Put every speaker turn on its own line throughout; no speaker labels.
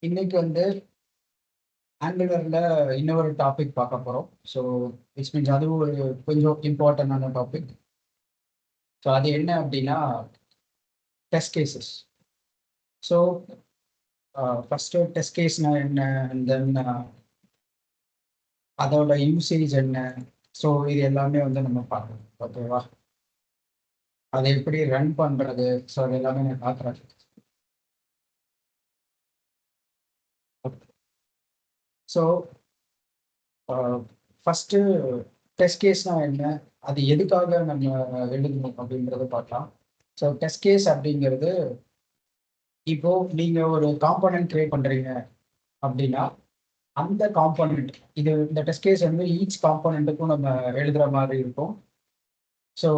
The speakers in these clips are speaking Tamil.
இன்னைக்கு வந்து ஆங்குலர்ல இன்னொரு டாபிக் பார்க்க போறோம். ஸோ விச் மீன்ஸ் அதுவும் ஒரு கொஞ்சம் இம்பார்ட்டன்டான டாபிக். ஸோ அது என்ன அப்படின்னா test cases. So first test கேஸ்னா என்ன, அண்ட் தென் அதோட யூசேஜ் என்ன. ஸோ இது எல்லாமே வந்து நம்ம பார்க்கணும். ஓகேவா? அதை எப்படி ரன் பண்றது, ஸோ அது எல்லாமே நான் பார்க்குறேன். ஸோ ஃபஸ்ட்டு டெஸ்ட் கேஸ்னா என்ன, அது எதுக்காக நம்ம எழுதணும் அப்படின்றத பார்க்கலாம். ஸோ டெஸ்ட் கேஸ் அப்படிங்கிறது, இப்போ நீங்க ஒரு காம்போனன்ட் கிரியேட் பண்றீங்க அப்படின்னா, அந்த காம்போனன்ட் இந்த டெஸ்ட் கேஸ் வந்து ஈச் காம்போனன்ட்டுக்கும் நம்ம எழுதுற மாதிரி இருக்கும். ஸோ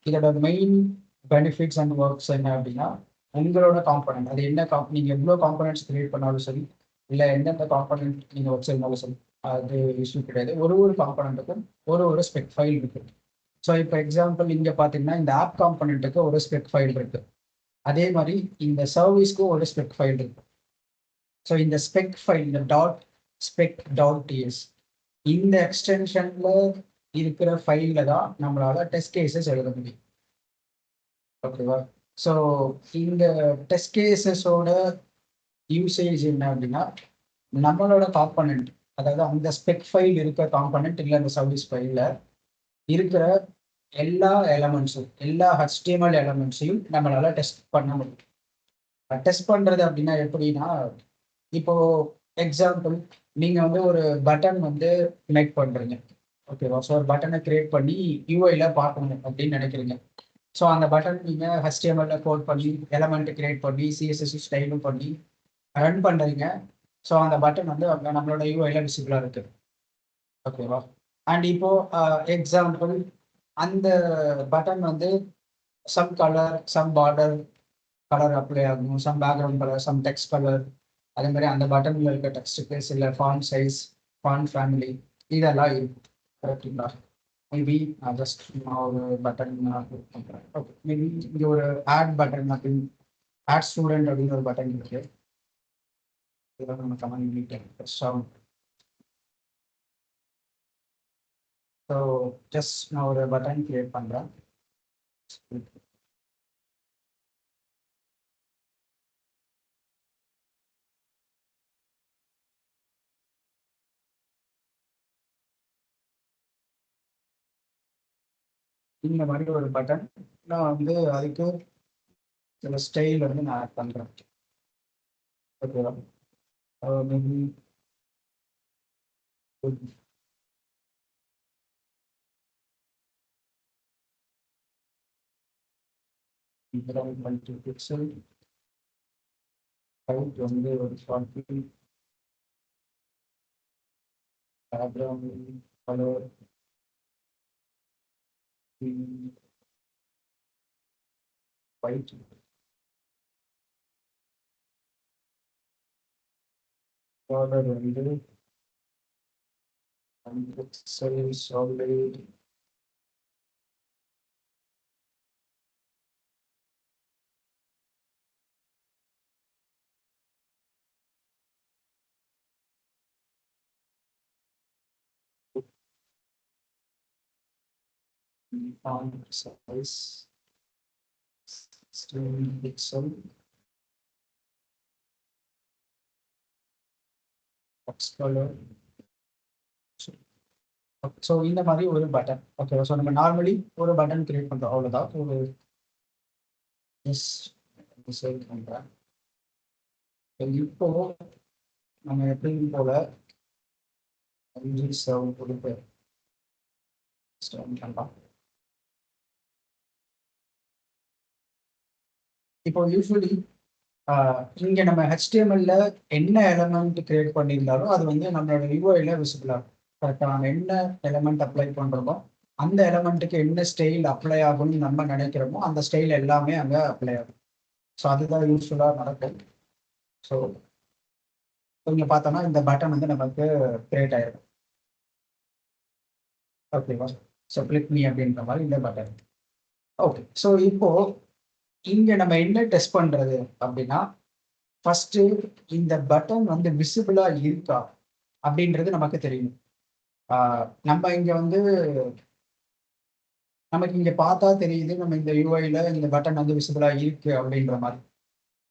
இதோட மெயின் பெனிஃபிட்ஸ் அண்ட் ஒர்க்ஸ் என்ன அப்படின்னா, உங்களோட காம்போனன்ட் அது என்ன நீங்க எவ்வளோ காம்போனன்ட்ஸ் கிரியேட் பண்ணாலும் சரி, இல்லை எந்தெந்த காம்போனன்ட் நீங்க வச்சிருந்தாலும் சரி, அது இஷ்யூ கிடையாது. ஒரு ஒரு காம்போனன்ட்டுக்கும் ஒரு ஒரு ஸ்பெக் ஃபைல் இருக்கு. ஸோ இப்போ எக்ஸாம்பிள் இங்கே பார்த்தீங்கன்னா, இந்த ஆப் காம்போனன்ட்டுக்கு ஒரு ஸ்பெக் ஃபைல் இருக்கு. அதே மாதிரி இந்த சர்வீஸ்க்கும் ஒரு ஸ்பெக் ஃபைல் இருக்கு. ஸோ இந்த ஸ்பெக் ஃபைல், இந்த டாட் ஸ்பெக் டாட் டிஎஸ், இந்த எக்ஸ்டென்ஷன்ல இருக்கிற ஃபைல்ல தான் நம்மளால டெஸ்ட் கேசஸ் எழுத முடியும். ஓகேவா? ஸோ இந்த டெஸ்ட் கேசஸோட யூசேஜ் என்ன அப்படின்னா, நம்மளோட காம்பனண்ட், அதாவது அந்த ஸ்பெக் ஃபைல் இருக்கிற காம்பனண்ட் இல்லை அந்த சர்வீஸ் ஃபைலில் இருக்கிற எல்லா எலமெண்ட்ஸும், எல்லா HTML எலமெண்ட்ஸையும் நம்மளால டெஸ்ட் பண்ண முடியும். டெஸ்ட் பண்றது அப்படின்னா எப்படின்னா, இப்போ எக்ஸாம்பிள் நீங்க வந்து ஒரு பட்டன் வந்து மேக் பண்றீங்க. ஓகேவா? ஸோ ஒரு பட்டனை கிரியேட் பண்ணி யூஐல பார்க்கணும் அப்படின்னு நினைக்கிறீங்க. ஸோ அந்த பட்டன் நீங்க HTML கோட் பண்ணி எலமெண்ட் கிரியேட் பண்ணி CSS ஸ்டைலும் பண்ணி ரன் பண்றீங்க. ஸோ அந்த பட்டன் வந்து அங்க நம்மளோட யூஐல விசிபிளா இருக்கு. ஓகேவா? அண்ட் இப்போ எக்ஸாம்பிள் அந்த பட்டன் வந்து some colour, some border colour apply ஆகணும், some background colour, some text colour, அதே மாதிரி அந்த பட்டன்ல இருக்க டெக்ஸ்ட்டுக்கு சில ஃபாண்ட் சைஸ், ஃபாண்ட் ஃபேமிலி, இதெல்லாம் இருக்கும். கரெக்டுங்களா? மேபி ஜஸ்ட் நான் ஒரு பட்டன் பண்ணுறேன். ஓகே, மேபி இங்கே ஒரு ஆட் பட்டன் அப்படின்னு, ஆட் ஸ்டூடெண்ட் அப்படின்னு ஒரு பட்டன் இருக்கு. இதெல்லாம் நம்ம கமெண்ட் பண்ணிட்டேன். ஸோ ஜஸ்ட் நான் ஒரு பட்டன் கிரியேட் பண்ணுறேன். இந்த மாதிரி ஒரு பட்டன் நான் வந்து அதுக்கு சில ஸ்டைல் வந்து நான் ஆட் பண்ணுறேன். ஓகேவா? மேபி பிக்சல் ஹைட் வந்து ஒரு 40, பேக்ரவுண்ட் கலர் ஒயிட், பார்டர் வந்து pixel solid, font size 16 pixel, text color. So இந்த மாதிரி ஒரு பட்டன். ஓகேவா? ஸோ நம்ம நார்மலி ஒரு பட்டன் கிரியேட் பண்ணுறோம், அவ்வளோதான். ஒரு டிசைன் பண்ணுறேன். இப்போ நம்ம எப்பயும் போல சர்வ் கொடுத்து பண்ணலாம். இப்போ யூஸ்வலி இங்க நம்ம HTML-ல என்ன எலமெண்ட் கிரியேட் பண்ணியிருந்தாலும் அது வந்து நம்மளோட யூஐல விசிபிள் ஆகும். கரெக்டாக நம்ம என்ன எலமெண்ட் அப்ளை பண்றோமோ அந்த எலமெண்ட்டுக்கு என்ன ஸ்டைல் அப்ளை ஆகும்னு நம்ம நினைக்கிறோமோ அந்த ஸ்டைல் எல்லாமே அங்க அப்ளை ஆகும். ஸோ அதுதான் யூஸ்ஃபுல்லாக நடக்கும். ஸோ இங்க பார்த்தோம்னா இந்த பட்டன் வந்து நமக்கு கிரியேட் ஆயிடும். ஓகேவா? ஸோ கிளிக் மீ அப்படின்ற மாதிரி இந்த பட்டன். ஓகே, ஸோ இப்போ இங்க நம்ம என்ன டெஸ்ட் பண்றது அப்படின்னா, ஃபர்ஸ்ட் இந்த பட்டன் வந்து விசிபிளா இருக்கா அப்படின்றது நமக்கு தெரியும். நம்ம இங்க வந்து நமக்கு இங்க பார்த்தா தெரியுது நம்ம இந்த யூஐல இந்த பட்டன் வந்து விசிபிளா இருக்கு அப்படின்ற மாதிரி.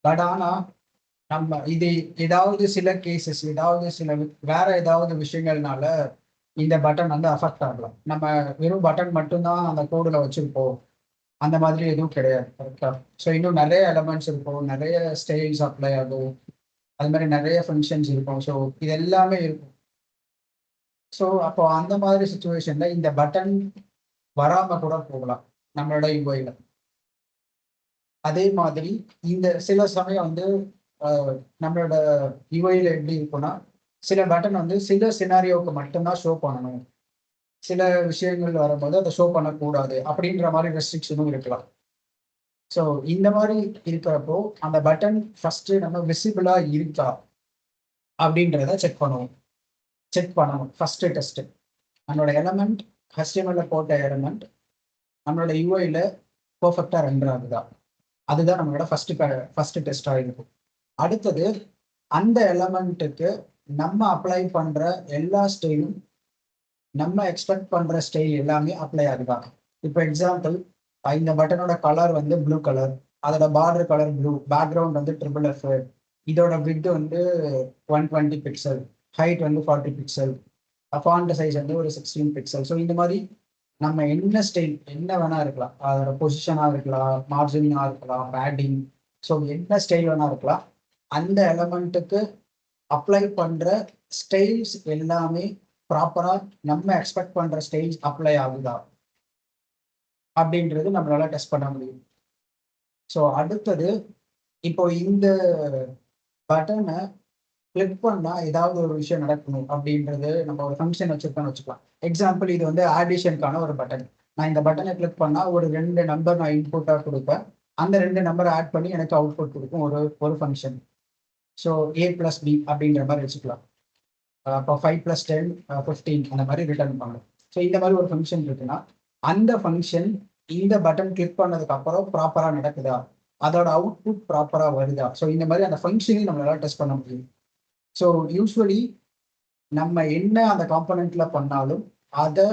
பட் ஆனா நம்ம இது ஏதாவது சில கேசஸ், ஏதாவது சில வேற ஏதாவது விஷயங்கள்னால இந்த பட்டன் வந்து அஃபெக்ட் ஆகலாம். நம்ம வெறும் பட்டன் மட்டும்தான் அந்த கோடுல வச்சிருப்போம், அந்த மாதிரி எதுவும் கிடையாது. கரெக்டா? ஸோ இன்னும் நிறைய எலமெண்ட்ஸ் இருக்கும், நிறைய ஸ்டைல்ஸ் அப்ளை ஆகும், அது மாதிரி நிறைய ஃபங்க்ஷன்ஸ் இருக்கும். ஸோ இது எல்லாமே இருக்கும். ஸோ அப்போ அந்த மாதிரி சுச்சுவேஷன்ல இந்த பட்டன் வராம கூட போகலாம் நம்மளோட யூஐல. அதே மாதிரி இந்த சில சமயம் வந்து நம்மளோட யூஐல எப்படி இருக்கும்னா, சில பட்டன் வந்து சில சினாரியோவுக்கு மட்டும்தான் ஷோ பண்ணணும், சில விஷயங்கள் வரும்போது அதை ஷோ பண்ணக்கூடாது அப்படின்ற மாதிரி ரெஸ்ட்ரிக்ஷனும் இருக்கலாம். ஸோ இந்த மாதிரி இருக்கிறப்போ அந்த பட்டன் ஃபர்ஸ்ட் நம்ம விசிபிளா இருக்கா அப்படின்றத செக் பண்ணணும் ஃபர்ஸ்ட் டெஸ்ட். நம்மளோட எலமெண்ட் HTML போட்ட எலமெண்ட் நம்மளோட யூஐல பெர்ஃபெக்டா ரெண்டர் ஆகுதா, அதுதான் நம்மளோட ஃபர்ஸ்ட் டெஸ்டா இருக்கும். அடுத்தது அந்த எலமெண்ட்டுக்கு நம்ம அப்ளை பண்ற எல்லா ஸ்டைலும், நம்ம எக்ஸ்பெக்ட் பண்ற ஸ்டைல் எல்லாமே அப்ளை ஆகுதா. இப்போ எக்ஸாம்பிள், இந்த பட்டனோட கலர் வந்து ப்ளூ கலர், அதோட பார்டர் கலர் ப்ளூ, பேக்ரவுண்ட் வந்து FFF, இதோட விட் வந்து 120 பிக்சல், ஹைட் வந்து 40 பிக்சல், ஃபாண்ட் சைஸ் வந்து ஒரு 16 பிக்சல். ஸோ இந்த மாதிரி நம்ம என்ன ஸ்டைல் என்ன வேணா இருக்கலாம், அதோட பொசிஷனாக இருக்கலாம், மார்ஜினாக இருக்கலாம், பேட்டிங், ஸோ என்ன ஸ்டைல் வேணா இருக்கலாம். அந்த எலமெண்ட்டுக்கு அப்ளை பண்ற ஸ்டைல்ஸ் எல்லாமே ப்ராப்பரா நம்ம எக்ஸ்பெக்ட் பண்ற ஸ்டைல்ஸ் அப்ளை ஆகுதா அப்படின்றது நம்மளால டெஸ்ட் பண்ண முடியும். ஸோ அடுத்தது, இப்போ இந்த பட்டனை கிளிக் பண்ணா ஏதாவது ஒரு விஷயம் நடக்கணும் அப்படின்றது நம்ம ஒரு ஃபங்க்ஷன் வச்சிருக்கோம்னு வச்சுக்கலாம். எக்ஸாம்பிள், இது வந்து ஆடிஷனுக்கான ஒரு பட்டன். நான் இந்த பட்டனை கிளிக் பண்ணா ஒரு 2 நம்பர் நான் இன்புட்டா கொடுப்பேன், அந்த 2 நம்பரை ஆட் பண்ணி எனக்கு அவுட்புட் கொடுக்கும் ஒரு ஒரு ஃபங்க்ஷன். ஸோ A+B அப்படின்ற மாதிரி வச்சுக்கலாம். இப்போ 5+10 15 அந்த மாதிரி ரிட்டர்ன் பண்ணணும். ஸோ இந்த மாதிரி ஒரு ஃபங்க்ஷன் இருக்குன்னா, அந்த ஃபங்க்ஷன் இந்த பட்டன் கிளிக் பண்ணதுக்கு அப்புறம் ப்ராப்பரா நடக்குதா, அதோட அவுட்புட் ப்ராப்பரா வருதா. ஸோ இந்த மாதிரி அந்த ஃபங்க்ஷனையும் நம்மளால டெஸ்ட் பண்ண முடியும். ஸோ யூஸ்வலி நம்ம என்ன அந்த காம்பனண்ட்ல பண்ணாலும் அதை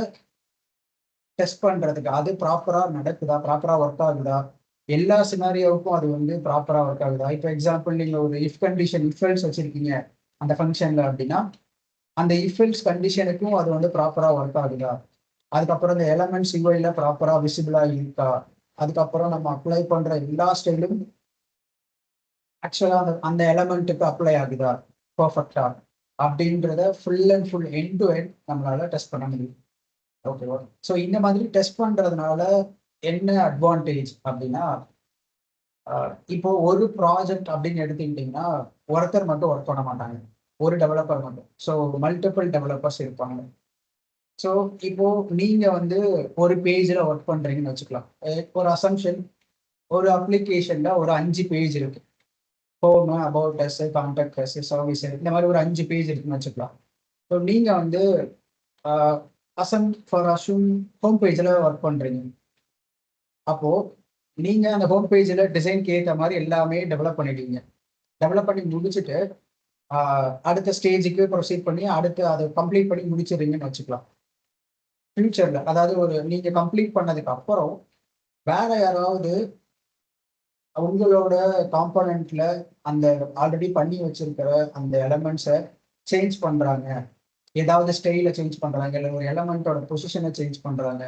டெஸ்ட் பண்றதுக்கு அது ப்ராப்பரா நடக்குதா, ப்ராப்பரா ஒர்க் ஆகுதா, எல்லா சினாரியோவுக்கும் அது வந்து ப்ராப்பரா ஒர்க் ஆகுதா. இப்போ எக்ஸாம்பிள், நீங்க ஒரு இஃப் கண்டிஷன் இஃப் எல்ஸ் வச்சிருக்கீங்க அந்த ஃபங்க்ஷன்ல அப்படின்னா, அந்த இஃப் எல்ஸ் கண்டிஷனுக்கும் அது வந்து ப்ராப்பரா ஒர்க் ஆகுதா. அதுக்கப்புறம் இந்த எலமெண்ட்ஸ் யூஐல ப்ராப்பரா விசிபிளா இருக்கா. அதுக்கப்புறம் நம்ம அப்ளை பண்ற எல்லா ஸ்டைலும் ஆக்சுவலா அந்த எலமெண்ட்டுக்கு அப்ளை ஆகுதா பர்ஃபெக்டா அப்படின்றத full and full end to end நம்மளால டெஸ்ட் பண்ண முடியும். ஓகேவா? ஸோ இந்த மாதிரி டெஸ்ட் பண்றதுனால என்ன அட்வான்டேஜ் அப்படின்னா, இப்போ ஒரு ப்ராஜெக்ட் அப்படின்னு எடுத்துக்கிட்டீங்கன்னா ஒருத்தர் மட்டும் ஒர்க் பண்ண மாட்டாங்க, ஒரு டெவலப்பர் மட்டும். ஸோ மல்டிபிள் டெவலப்பர்ஸ் இருப்பாங்க. ஸோ இப்போ நீங்க வந்து ஒரு பேஜ்ல ஒர்க் பண்றீங்கன்னு வச்சுக்கலாம். ஒரு அசம்ஷன், ஒரு அப்ளிகேஷன்ல ஒரு 5 பேஜ் இருக்கு. Home, about us, contact as, service, இந்த மாதிரி ஒரு 5 பேஜ் இருக்குன்னு வச்சுக்கலாம். ஸோ நீங்க வந்து அசம் ஹோம் பேஜ்ல ஒர்க் பண்றீங்க. அப்போ நீங்க அந்த ஹோம் பேஜ்ல டிசைன் ஏற்ற மாதிரி எல்லாமே டெவலப் பண்ணிட்டீங்க. டெவலப் பண்ணி முடிச்சுட்டு அடுத்த ஸ்டேஜுக்கு ப்ரொசீட் பண்ணி அடுத்து அதை கம்ப்ளீட் பண்ணி முடிச்சிடுறீங்கன்னு வச்சுக்கலாம். ஃபியூச்சர்ல, அதாவது ஒரு நீங்க கம்ப்ளீட் பண்ணதுக்கு அப்புறம் வேற யாராவது உங்களோட காம்போனன்ட்ல அந்த ஆல்ரெடி பண்ணி வச்சிருக்கிற அந்த எலமெண்ட்ஸை சேஞ்ச் பண்றாங்க, ஏதாவது ஸ்டைல சேஞ்ச் பண்றாங்க, இல்லை ஒரு எலமெண்டோட பொசிஷனை சேஞ்ச் பண்றாங்க,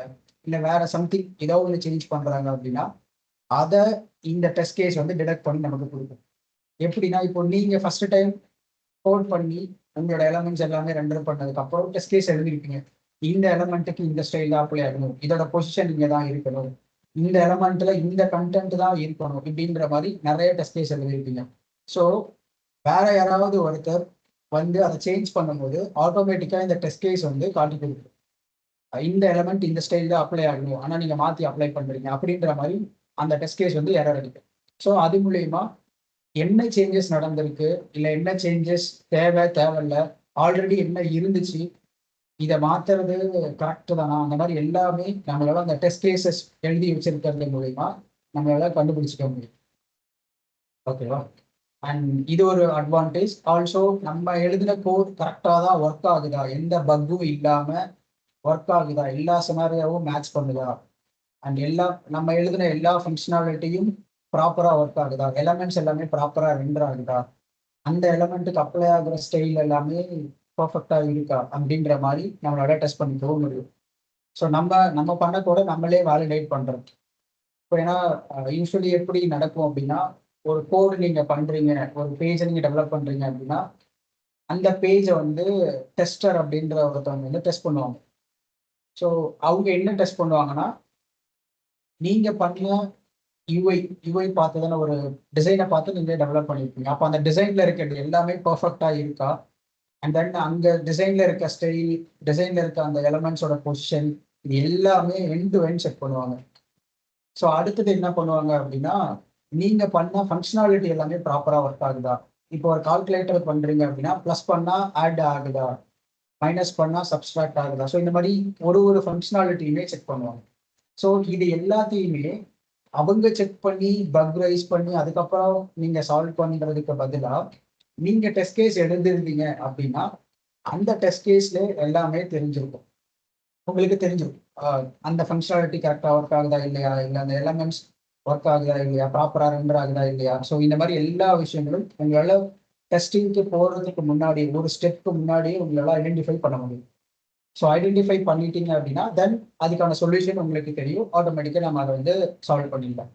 இல்லை வேற சம்திங் ஏதாவது ஒன்று சேஞ்ச் பண்றாங்க அப்படின்னா அதை இந்த டெஸ்ட் கேஸ் வந்து டிடெக்ட் பண்ணி நமக்கு கொடுக்கும். எப்படின்னா, இப்போ நீங்க ஃபர்ஸ்ட் டைம் கோட் பண்ணி உங்களோட எலமெண்ட்ஸ் எல்லாமே ரெண்டர் பண்ணதுக்கு அப்புறம் டெஸ்ட் கேஸ் எழுதிருப்பீங்க. இந்த எலமெண்ட்டுக்கு இந்த ஸ்டைல் தான் அப்ளை ஆகணும், இதோட பொசிஷன் இங்கே தான் இருக்கணும், இந்த எலமெண்ட்ல இந்த கண்டென்ட் தான் இருக்கணும், இப்படின்ற மாதிரி நிறைய டெஸ்ட் கேஸ் எழுதிருப்பீங்க. ஸோ வேற யாராவது ஒருத்தர் வந்து அதை சேஞ்ச் பண்ணும்போது ஆட்டோமேட்டிக்கா இந்த டெஸ்ட் கேஸ் வந்து காட்டி கொடுக்கும், இந்த எலமெண்ட் இந்த ஸ்டைல் தான் அப்ளை ஆகணும், ஆனா நீங்க மாத்தி அப்ளை பண்றீங்க அப்படின்ற மாதிரி அந்த டெஸ்ட் கேஸ் வந்து எரர் அடிக்கும். ஸோ அது மூலியமா என்ன சேஞ்சஸ் நடந்திருக்கு, இல்லை என்ன சேஞ்சஸ் தேவையில்லை, ஆல்ரெடி என்ன இருந்துச்சு, இதை மாத்துறது கரெக்ட் தானா, அந்த மாதிரி எல்லாமே நம்மளால அந்த டெஸ்ட் கேசஸ் எழுதி வச்சிருக்கிறது மூலியமா நம்மளால கண்டுபிடிச்சிக்க முடியும். ஓகேவா? அண்ட் இது ஒரு அட்வான்டேஜ். ஆல்சோ நம்ம எழுதின கோட் கரெக்டாக தான் ஒர்க் ஆகுதா, எந்த பக்கும் இல்லாமல் ஒர்க் ஆகுதா, எல்லா சினாரியாவும் மேட்ச் பண்ணுதா, அண்ட் நம்ம எழுதின எல்லா ஃபங்க்ஷனாலிட்டியும் ப்ராப்பராக ஒர்க் ஆகுதா, எலமெண்ட்ஸ் எல்லாமே ப்ராப்பராக ரெண்டர் ஆகுதா, அந்த எலமெண்ட்டுக்கு அப்ளை ஆகுற ஸ்டைல் எல்லாமே பர்ஃபெக்டாக இருக்கா அப்படின்ற மாதிரி நம்மளால டெஸ்ட் பண்ணிக்கவும் முடியும். ஸோ நம்ம நம்ம பண்ண கூட நம்மளே வேலிடேட் பண்ணுறோம். இப்போ ஏன்னா யூஸ்வலி எப்படி நடக்கும் அப்படின்னா, ஒரு கோடு நீங்கள் பண்ணுறீங்க, ஒரு பேஜை நீங்கள் டெவலப் பண்ணுறீங்க அப்படின்னா, அந்த பேஜை வந்து டெஸ்டர் அப்படின்ற ஒருத்தவங்க வந்து டெஸ்ட் பண்ணுவாங்க. ஸோ அவங்க என்ன டெஸ்ட் பண்ணுவாங்கன்னா, நீங்கள் பண்ண யூஐ யூஐ பார்த்து தானே, ஒரு டிசைனை பார்த்து நீங்கள் டெவலப் பண்ணியிருப்பீங்க. அப்போ அந்த டிசைனில் இருக்கிறது எல்லாமே பர்ஃபெக்டாக இருக்கா, அண்ட் தென் அங்கே டிசைனில் இருக்க ஸ்டைல், டிசைனில் இருக்க அந்த எலமெண்ட்ஸோட பொசிஷன், இது எல்லாமே எண்ட் டு எண்ட் செக் பண்ணுவாங்க. ஸோ அடுத்தது என்ன பண்ணுவாங்க அப்படின்னா, நீங்கள் பண்ண ஃபங்க்ஷனாலிட்டி எல்லாமே ப்ராப்பராக ஒர்க் ஆகுதா. இப்போ ஒரு கால்குலேட்டர் பண்ணுறீங்க அப்படின்னா, ப்ளஸ் பண்ணால் ஆட் ஆகுதா, மைனஸ் பண்ணால் சப்ஸ்ட்ராக்ட் ஆகுதா. ஸோ இந்த மாதிரி ஒரு ஒரு ஃபங்க்ஷனாலிட்டியுமே செக் பண்ணுவாங்க. ஸோ இது எல்லாத்தையுமே அவங்க செக் பண்ணி பக் ரைஸ் பண்ணி அதுக்கப்புறம் நீங்க சால்வ் பண்ணுறதுக்கு பதிலாக நீங்க டெஸ்ட் கேஸ் எழுதிருந்தீங்க அப்படின்னா, அந்த டெஸ்ட் கேஸ்ல எல்லாமே தெரிஞ்சிருக்கும். உங்களுக்கு தெரிஞ்சிருக்கும் அந்த ஃபங்க்ஷனாலிட்டி கரெக்டாக ஒர்க் ஆகுதா இல்லையா, இல்லை அந்த எலமெண்ட்ஸ் ஒர்க் ஆகுதா இல்லையா, ப்ராப்பராக ரெண்டர் ஆகுதா இல்லையா. ஸோ இந்த மாதிரி எல்லா விஷயங்களும் உங்களால் டெஸ்டிங்க்கு போகிறதுக்கு முன்னாடி, ஒரு ஸ்டெப்க்கு முன்னாடியே உங்களால் ஐடென்டிஃபை பண்ண முடியும். ஸோ ஐடென்டிஃபை பண்ணிட்டீங்க அப்படின்னா தென் அதுக்கான சொல்யூஷன் உங்களுக்கு தெரியும். ஆட்டோமேட்டிக்காக நம்ம அதை வந்து சால்வ் பண்ணிடலாம்.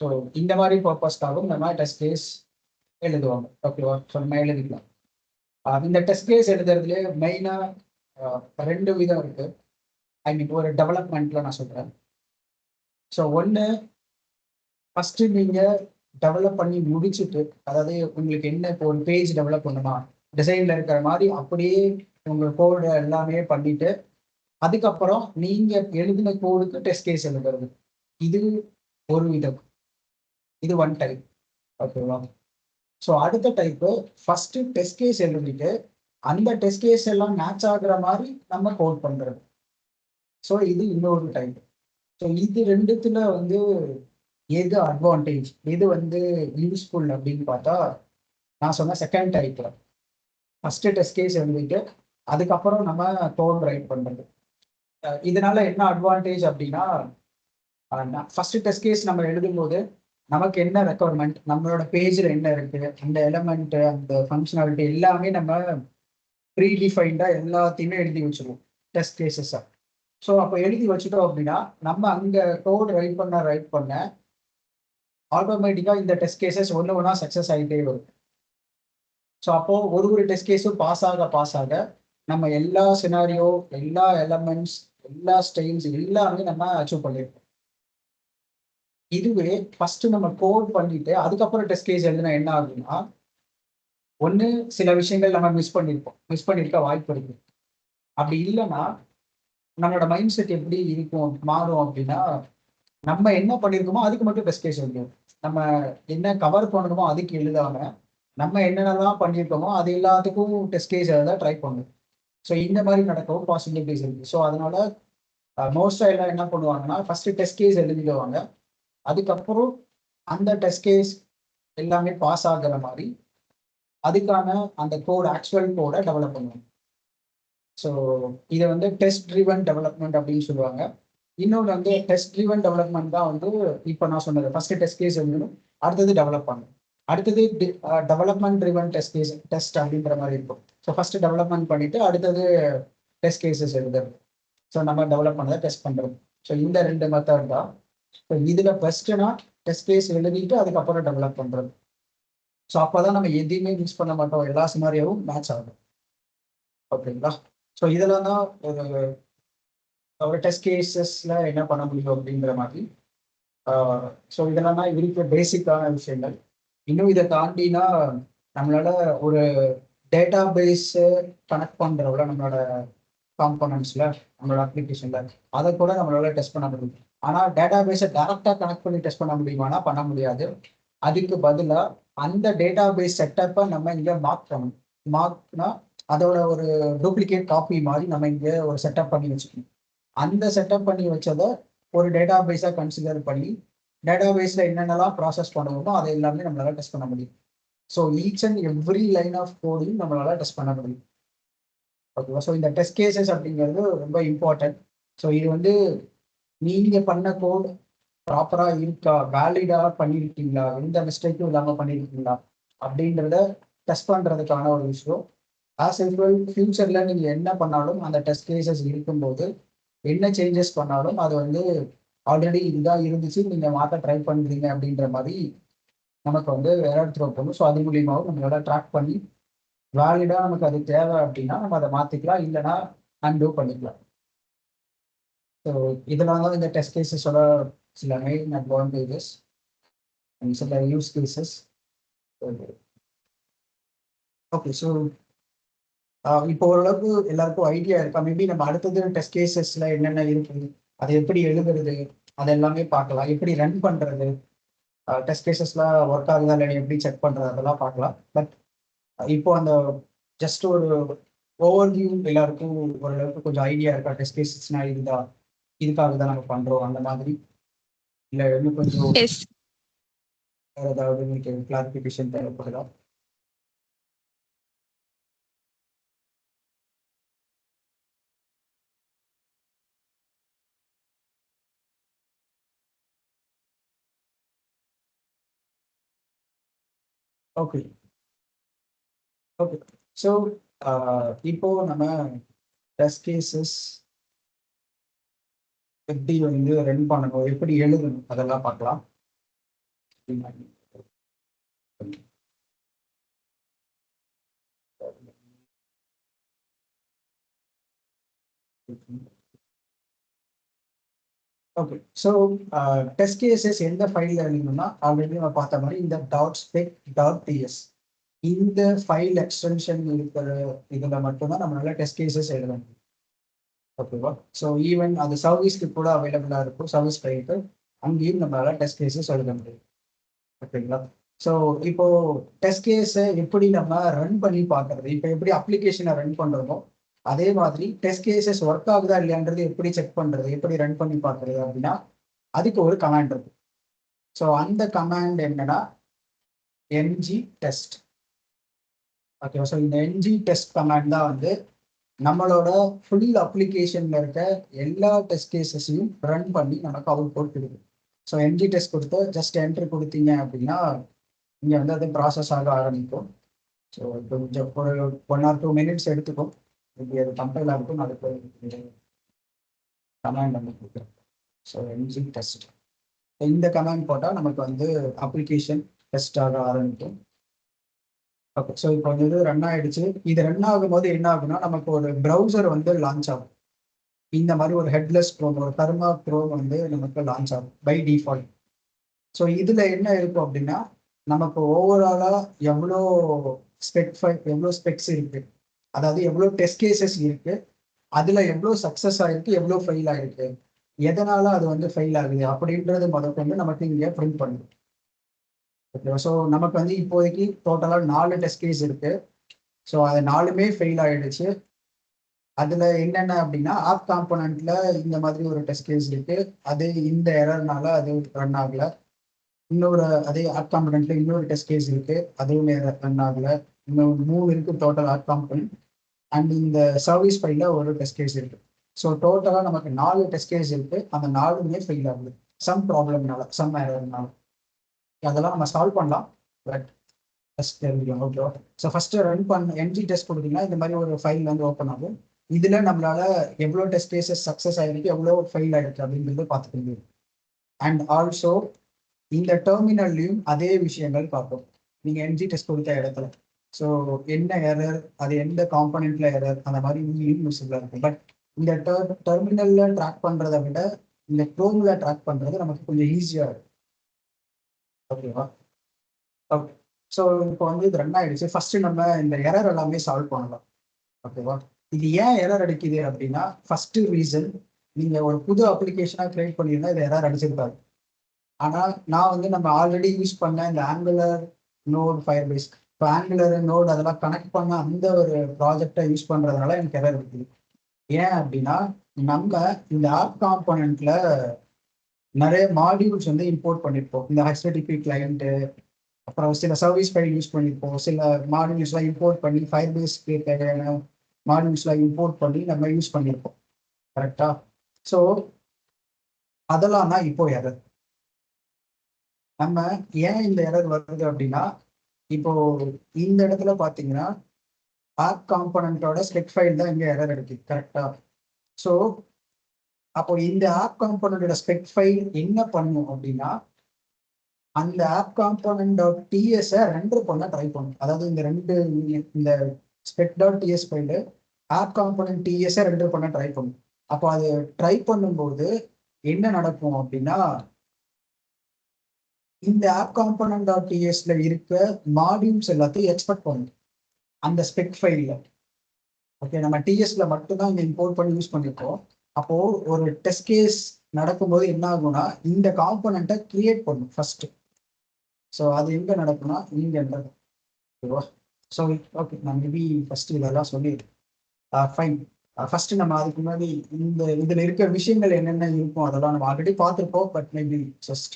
ஸோ இந்த மாதிரி பர்பஸ்க்காகவும் நம்ம டெஸ்ட் கேஸ் எழுதுவாங்க. ஓகேவா. ஸோ நம்ம எழுதிக்கலாம். இந்த டெஸ்ட் கேஸ் எழுதுறதுலேயே மெயினாக ரெண்டு விதம் இருக்கு. ஐ மீன் ஒரு டெவலப்மெண்ட்ல நான் சொல்கிறேன். ஸோ ஒன்று, ஃபஸ்ட்டு நீங்கள் டெவலப் பண்ணி முடிச்சுட்டு, அதாவது உங்களுக்கு என்ன இப்போ ஒரு பேஜ் டெவலப் பண்ணுமா, டிசைனில் இருக்கிற மாதிரி அப்படியே உங்கள் கோடு எல்லாமே பண்ணிட்டு அதுக்கப்புறம் நீங்கள் எழுதின கோடுக்கு டெஸ்ட் கேஸ் எழுதுறது. இது ஒரு விதம், இது ஒன் டைப். ஓகேவா. ஸோ அடுத்த டைப்பு, ஃபர்ஸ்ட் டெஸ்ட் கேஸ் எழுதிட்டு அந்த டெஸ்ட் கேஸ் எல்லாம் மேட்ச் ஆகுற மாதிரி நம்ம கோட் பண்றது. ஸோ இது இன்னொரு டைப். ஸோ இது ரெண்டுத்துல வந்து எது அட்வான்டேஜ், எது வந்து யூஸ்ஃபுல் அப்படின்னு பார்த்தா, நான் சொன்ன செகண்ட் டைப்ல ஃபர்ஸ்ட் டெஸ்ட் கேஸ் எழுதிட்டு அதுக்கப்புறம் நம்ம கோட் ரைட் பண்றது. இதனால என்ன அட்வான்டேஜ் அப்படின்னா, ஃபர்ஸ்ட் டெஸ்ட் கேஸ் நம்ம எழுதும்போது நமக்கு என்ன ரெக்குவயர்மெண்ட், நம்மளோட பேஜில் என்ன இருக்கு, அந்த எலமெண்ட், அந்த ஃபங்க்ஷனாலிட்டி எல்லாமே நம்ம ப்ரீ டிஃபைன்டா எல்லாத்தையுமே எழுதி வச்சிருவோம் டெஸ்ட் கேசஸா. ஸோ அப்போ எழுதி வச்சுட்டோம் அப்படின்னா நம்ம அங்கே கோட் ரைட் பண்ண ஆட்டோமேட்டிக்காக இந்த டெஸ்ட் கேசஸ் ஒன்று ஒன்றா சக்ஸஸ் ஆகிட்டே வரும். ஸோ அப்போ ஒரு ஒரு டெஸ்ட் கேஸும் பாஸ் ஆக நம்ம எல்லா சினாரியோ, எல்லா எலமெண்ட்ஸ், எல்லா ஸ்டைல்ஸ் எல்லாமே நம்ம அச்சீவ் பண்ணியிருக்கோம். இதுவே ஃபர்ஸ்ட் நம்ம கோட் பண்ணிட்டு அதுக்கப்புறம் டெஸ்ட் கேஸ் எழுதினா என்ன ஆகுதுன்னா, ஒன்று சில விஷயங்கள் நம்ம மிஸ் பண்ணியிருக்க வாய்ப்பு இருக்கு. அப்படி இல்லைன்னா நம்மளோட மைண்ட் செட் எப்படி இருக்கும், மாறும் அப்படின்னா, நம்ம என்ன பண்ணியிருக்கோமோ அதுக்கு மட்டும் டெஸ்ட் கேஸ் எழுதுவோம். நம்ம என்ன கவர் பண்ணணுமோ அதுக்கு எழுதாம நம்ம என்னென்னலாம் பண்ணியிருக்கோமோ அது எல்லாத்துக்கும் டெஸ்ட் கேஸ் எழுத ட்ரை பண்ணுவோம். ஸோ இந்த மாதிரி நடக்கவும் பாசிபிலிட்டிஸ் இருக்கு. ஸோ அதனால மோஸ்டா எல்லாம் என்ன பண்ணுவாங்கன்னா, ஃபர்ஸ்ட் டெஸ்ட் கேஸ் எழுதிடுவாங்க. அதுக்கப்புறம் அந்த டெஸ்ட் கேஸ் எல்லாமே பாஸ் ஆகுற மாதிரி அதுக்கான அந்த கோட், ஆக்சுவல் கோடை டெவலப் பண்ணுவாங்க. ஸோ இதை வந்து டெஸ்ட் ட்ரிவன் டெவலப்மெண்ட் அப்படின்னு சொல்லுவாங்க. இன்னொன்று வந்து டெஸ்ட் ட்ரிவன் டெவலப்மெண்ட் தான் வந்து இப்போ நான் சொன்னது, ஃபர்ஸ்ட் டெஸ்ட் கேஸ் எழுதணும், அடுத்தது டெவலப் பண்ணணும், அடுத்தது டெவலப்மெண்ட் ட்ரிவன் டெஸ்ட் அப்படின்ற மாதிரி இருக்கும். ஸோ ஃபர்ஸ்ட் டெவலப்மெண்ட் பண்ணிட்டு அடுத்தது டெஸ்ட் கேசஸ் எழுதுறது. ஸோ நம்ம டெவலப் பண்ணதை டெஸ்ட் பண்ணுறது. ஸோ இந்த ரெண்டு மெத்தட் தான். ஸோ இதில் பெஸ்ட்னா டெஸ்ட் கேஸ் எழுதிட்டு அதுக்கப்புறம் டெவலப் பண்ணுறது. ஸோ அப்போதான் நம்ம எதையுமே மிஸ் பண்ண மாட்டோம், எல்லா சினாரியாவும் மேட்ச் ஆகும். ஓகேங்களா. ஸோ இதெல்லாம் தான் ஒரு டெஸ்ட் கேசஸ்ல என்ன பண்ண முடியும் அப்படிங்கிற மாதிரி. ஸோ இதெல்லாம் தான் இருக்க பேசிக்கான விஷயங்கள். இன்னும் இதை தாண்டினா நம்மளால ஒரு டேட்டா பேஸ் கனெக்ட் பண்றவங்கள நம்மளோட காம்பனன்ட்ஸ்ல, நம்மளோட அப்ளிகேஷன்ல அதை கூட நம்மளால டெஸ்ட் பண்ண முடியும். ஆனால் டேட்டா பேஸை டைரக்டா கனெக்ட் பண்ணி டெஸ்ட் பண்ண முடியுமானா பண்ண முடியாது. அதுக்கு பதிலாக அந்த டேட்டா பேஸ் செட்டப்பை நம்ம இங்கே மார்க் பண்ணணும். மார்க்னா அதோட ஒரு டூப்ளிகேட் காப்பி மாதிரி நம்ம இங்கே ஒரு செட்டப் பண்ணி வச்சுக்கணும். அந்த செட்டப் பண்ணி வச்சதை ஒரு டேட்டா பேஸாக கன்சிடர் பண்ணி டேட்டா பேஸில் என்னென்னலாம் ப்ராசஸ் பண்ணுவோமோ அதை எல்லாமே நம்மளால டெஸ்ட் பண்ண முடியும். So each and every line of கோடையும் நம்மளால டெஸ்ட் பண்ண முடியும். ஓகேவா? ஸோ இந்த டெஸ்ட் கேசஸ் அப்படிங்கிறது ரொம்ப இம்பார்ட்டன்ட். ஸோ இது வந்து நீங்க பண்ண கோட் ப்ராப்பரா இருக்கா, வேலிடா பண்ணியிருக்கீங்களா, எந்த மிஸ்டேக்கும் இல்லாமல் பண்ணியிருக்கீங்களா அப்படின்றத டெஸ்ட் பண்றதுக்கான ஒரு விஷயம். ஆஸ் யூஸ்வல் ஃபியூச்சர்ல நீங்க என்ன பண்ணாலும் அந்த டெஸ்ட் கேசஸ் இருக்கும்போது என்ன சேஞ்சஸ் பண்ணாலும் அது வந்து ஆல்ரெடி இதுதான் இருந்துச்சு, நீங்க மாற்ற ட்ரை பண்றீங்க அப்படின்ற மாதிரி நமக்கு வந்து எரர் த்ரோ பண்ணும். ஸோ அது மூலியமாவும் நம்மளால ட்ராக் பண்ணி வேலிடா நமக்கு அது தேவை அப்படின்னா நம்ம அதை மாத்திக்கலாம், இல்லைன்னா அன்டூ பண்ணிக்கலாம். ஸோ இதெல்லாம் தான் இந்த டெஸ்ட் கேசஸோட சில மெயின் அட்வான்டேஜஸ் அண்ட் சில யூஸ் கேசஸ். ஓகே, ஸோ இப்போ ஓரளவுக்கு எல்லாருக்கும் ஐடியா இருக்கா? மேபி நம்ம அடுத்தது டெஸ்ட் கேசஸ்ல என்னென்ன இருக்குது, அதை எப்படி எழுதுறது, அது எல்லாமே பார்க்கலாம். எப்படி ரன் பண்றது, டெஸ்ட் கேசஸ்ல ஒர்க் ஆகுதா இல்லை எப்படி செக் பண்றது, அதெல்லாம் பார்க்கலாம். பட் இப்போ அந்த ஜஸ்ட் ஒரு ஓவர்வியூ எல்லாருக்கும் ஓரளவுக்கு கொஞ்சம் ஐடியா இருக்கா? டெஸ்ட் கேசஸ்னா இதுதா, இதுக்காக தான் நம்ம பண்றோம் அந்த மாதிரி, இல்லை இன்னும் கொஞ்சம்
எஸ்.
வேற ஏதாவது உங்களுக்கு கிளாரிஃபிகேஷன் தேவைப்படுதா? Okay okay. ஸோ இப்போ நம்ம டெஸ்ட் கேசஸ் எப்படி வந்து ரன் பண்ணணும், எப்படி எழுதணும், அதெல்லாம் பார்க்கலாம். ஓகே, ஸோ டெஸ்ட் கேசஸ் எந்த ஃபைலில் எழுதணும்னா ஆல்ரெடி நம்ம பார்த்த மாதிரி இந்த .spec.ts இந்த ஃபைல் எக்ஸ்டென்ஷன் இருக்கிற இதில் மட்டும்தான் நம்மளால டெஸ்ட் கேசஸ் எழுத முடியும். ஓகேவா? ஸோ ஈவன் அது சர்வீஸ்க்கு கூட அவைலபிளாக இருக்கும், சர்வீஸ் ஃபைலுக்கு அங்கேயும் நம்மளால டெஸ்ட் கேசஸ் எழுத முடியும். ஓகேங்களா? ஸோ இப்போ டெஸ்ட் கேஸை எப்படி நம்ம ரன் பண்ணி பார்க்கறது, இப்போ எப்படி அப்ளிகேஷனை ரன் பண்ணுறோமோ அதே மாதிரி டெஸ்ட் கேசஸ் ஒர்க் ஆகுதா இல்லையான்றது எப்படி செக் பண்ணுறது, எப்படி ரன் பண்ணி பார்க்கறது அப்படின்னா அதுக்கு ஒரு கமாண்ட் இருக்கு. ஸோ அந்த கமாண்ட் என்னன்னா ng test. ஓகேவா? ஸோ இந்த ng test கமாண்ட் தான் வந்து நம்மளோட ஃபுல் அப்ளிகேஷன்ல இருக்க எல்லா டெஸ்ட் கேசஸையும் ரன் பண்ணி நமக்கு அவுட்புட் கொடுக்கும். ஸோ ng test கொடுத்து ஜஸ்ட் என்ட்ரு கொடுத்தீங்க அப்படின்னா இங்கே வந்து அது ப்ராசஸ் ஆக ஆரம்பிக்கும். ஸோ கொஞ்சம் ஒரு 1 or 2 minutes எடுத்துக்கும். இப்படி அது கம்பைல் ஆகும். அதுக்கு கமாண்ட் வந்து கொடுக்குறேன். ஸோ ng test இந்த கமாண்ட் போட்டால் நமக்கு வந்து அப்ளிகேஷன் டெஸ்ட் ஆக ஆரம்பிக்கும். ஓகே, ஸோ இப்போ வந்து இது ரன் ஆயிடுச்சு. இது ரன் ஆகும்போது என்ன ஆகும்னா நமக்கு ஒரு ப்ரௌசர் வந்து லான்ச் ஆகும். இந்த மாதிரி ஒரு ஹெட்லெஸ் க்ரோம், ஒரு கர்மா க்ரோம் வந்து நமக்கு லான்ச் ஆகும் பை டிஃபால்ட். ஸோ இதில் என்ன இருக்கும் அப்படின்னா நமக்கு ஓவராலாக எவ்வளோ எவ்வளோ ஸ்பெக்ஸ் இருக்கு, அதாவது எவ்வளோ டெஸ்ட் கேசஸ் இருக்கு, அதில் எவ்வளோ சக்ஸஸ் ஆயிருக்கு, எவ்வளோ ஃபெயில் ஆயிருக்கு, எதனால அது வந்து ஃபெயில் ஆகுது அப்படின்றது முதற்கொண்டு நமக்கு இங்கே பிரிண்ட் பண்ணும். ஓகேவா? ஸோ நமக்கு வந்து இப்போதைக்கு டோட்டலாக 4 டெஸ்ட் கேஸ் இருக்கு. ஸோ அது 4மே ஃபெயில் ஆயிடுச்சு. அதுல என்னென்ன அப்படின்னா ஆப் காம்போனன்ட்ல இந்த மாதிரி ஒரு டெஸ்ட் கேஸ் இருக்கு, அது இந்த எரர்னால அது ரன் ஆகல. இன்னொரு அதே ஆப் காம்போனன்ட்ல இன்னொரு டெஸ்ட் கேஸ் இருக்கு, அதுவும் ரன் ஆகல. இன்னும் 3 இருக்கு டோட்டல் ஆப் காம்போனன்ட். அண்ட் இந்த சர்வீஸ் ஃபைல்ல ஒரு டெஸ்ட் கேஸ் இருக்கு. ஸோ டோட்டலா நமக்கு 4 டெஸ்ட் கேஸ் இருக்கு, அந்த 4மே ஃபெயில் ஆகுது சம் ப்ராப்ளம்னால, சம் எரர்னால. அதெல்லாம் நம்ம சால்வ் பண்ணலாம். பட் ஃபர்ஸ்ட் தெரிஞ்சுக்கலாம். ஓகேவா? ஸோ ஃபர்ஸ்ட் ரன் பண்ண ng டெஸ்ட் கொடுத்தீங்கன்னா இந்த மாதிரி ஒரு ஃபைல் வந்து ஓப்பன் ஆகும். இதுல நம்மளால எவ்வளோ டெஸ்ட் கேசஸ் சக்ஸஸ் ஆயிருக்கு, எவ்வளோ ஃபெயில் ஆயிருக்கு அப்படின்றது பார்த்துக்க முடியும். அண்ட் ஆல்சோ இந்த டெர்மினல்லையும் அதே விஷயங்கள் பார்ப்போம் நீங்க ng டெஸ்ட் கொடுத்த இடத்துல. ஸோ என்ன எரர், அது எந்த காம்பனெண்ட்ல எரர், அந்த மாதிரி இங்கேயும் யூஸ்ஃபுல்லாக இருக்கும். பட் இந்த டெர்மினல்ல ட்ராக் பண்றதை விட இந்த க்ரோம்ல ட்ராக் பண்றது நமக்கு கொஞ்சம் ஈஸியா இருக்கும். ஓகேவா? ஓகே, ஸோ இப்போ வந்து இது ரன் ஆயிடுச்சு. ஃபர்ஸ்ட் நம்ம இந்த எரர் எல்லாமே சால்வ் பண்ணலாம். ஓகேவா? இது ஏன் எரர் அடிக்குது அப்படின்னா ஃபர்ஸ்ட் ரீசன், நீங்க ஒரு புது அப்ளிகேஷனா கிரியேட் பண்ணியிருந்தா இது எரர் அடிச்சிருக்காரு. ஆனா நான் வந்து நம்ம ஆல்ரெடி யூஸ் பண்ண இந்த ஆங்குலர் நோட் ஃபயர்பேஸ், இப்போ ஆங்குலர் நோட் அதெல்லாம் கனெக்ட் பண்ண அந்த ஒரு ப்ராஜெக்டை யூஸ் பண்றதுனால எனக்கு எரர் இருக்குது. ஏன் அப்படின்னா நம்ம இந்த ஆப் காம்போனன்ட்ல நிறைய மாடியூல்ஸ் வந்து இம்போர்ட் பண்ணியிருப்போம். இந்த HTTP கிளையண்ட்டு, அப்புறம் சில சர்வீஸ் ஃபைல் யூஸ் பண்ணியிருப்போம். சில மாடியூல்ஸ்லாம் இம்போர்ட் பண்ணி ஃபயர் பேஸ்க்கு தேவையான மாடியூல்ஸ்லாம் இம்போர்ட் பண்ணி நம்ம யூஸ் பண்ணியிருப்போம். கரெக்டா? ஸோ அதெல்லாம் தான் இப்போ எரர். நம்ம ஏன் இந்த எரர் வருது அப்படின்னா, இப்போ இந்த இடத்துல பார்த்தீங்கன்னா, ஆப் காம்போனன்ட்டோட ஸ்பெக் ஃபைல் தான் இங்க எரர் அடிக்குது. கரெக்டா? ஸோ அப்போ இந்த ஆப் காம்போனன்ட்டோட ஸ்பெக் ஃபைல் என்ன பண்ணும் அப்படின்னா, அந்த app component dot TS render பண்ண ட்ரை பண்ணும். அதாவது இந்த spec dot TS file app component TS render பண்ண ட்ரை பண்ணும். அப்போ அது ட்ரை பண்ணும்போது என்ன நடக்கும் அப்படின்னா, இந்த ஆப் காம்போனன்ட் டாட் டிஎஸ்ல இருக்க மாடியூல்ஸ் எல்லாத்தையும் எக்ஸ்பெக்ட் பண்ணும் அந்த ஸ்பெக் ஃபைல்ல. ஓகே, நம்ம டிஎஸ்ல மட்டும்தான் இங்க இம்போர்ட் பண்ணி யூஸ் பண்ணிருக்கோம். அப்போ ஒரு டெஸ்ட் கேஸ் நடக்கும்போது என்ன ஆகும்னா, இந்த காம்போனண்ட்டை கிரியேட் பண்ணும் ஃபர்ஸ்ட். ஸோ அது எங்க நடக்கும்னா இங்க ஓகேவா? ஸோ ஓகே, நான் மேபி ஃபர்ஸ்ட் இதெல்லாம் சொல்லிடுறேன். ஃபைன். ஃபர்ஸ்ட் நம்ம அதுக்கு முன்னாடி இதுல இருக்கிற விஷயங்கள் என்னென்ன இருக்கும் அதெல்லாம் நம்ம ஆல்ரெடி பார்த்துருப்போம். பட் மேபி ஜஸ்ட்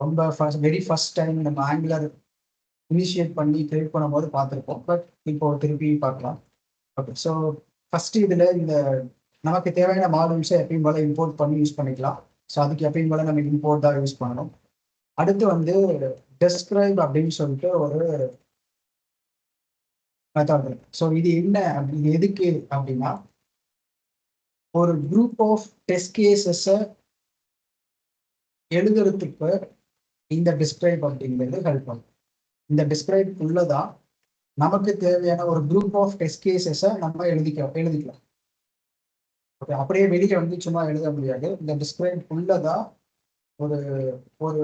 ரொம்ப வெரி ஃபர்ஸ்ட் டைம் நம்ம ஆங்குலர் இனிஷியேட் பண்ணி கிரியேட் பண்ணும்போது பார்த்துருப்போம். பட் இப்போ திருப்பி பார்க்கலாம். ஓகே, ஸோ ஃபர்ஸ்ட் இதுல நமக்கு தேவையான மாடியூல்ஸை எப்பயும் போல இம்போர்ட் பண்ணி யூஸ் பண்ணிக்கலாம். ஸோ அதுக்கு எப்பயும் போல நம்ம இம்போர்ட் தான் யூஸ் பண்ணணும். அடுத்து டெஸ்கிரைப் அப்படின்னு சொல்லிட்டு ஒரு மெத்தட் இருக்கு. ஸோ இது என்ன இது எதுக்கு அப்படின்னா, ஒரு குரூப் ஆஃப் டெஸ்ட் கேசஸை எழுதுறதுக்கு இந்த டிஸ்கிரைப் அப்படிங்கிறது ஹெல்ப் பண்ணும். இந்த டிஸ்கிரைப் உள்ளதான் நமக்கு தேவையான ஒரு குரூப் ஆஃப் டெஸ்ட் கேசஸை நம்ம எழுதிக்கலாம். ஓகே, அப்படியே வெளியே சும்மா எழுத முடியாது. இந்த டிஸ்கிரைப் உள்ளதான் ஒரு ஒரு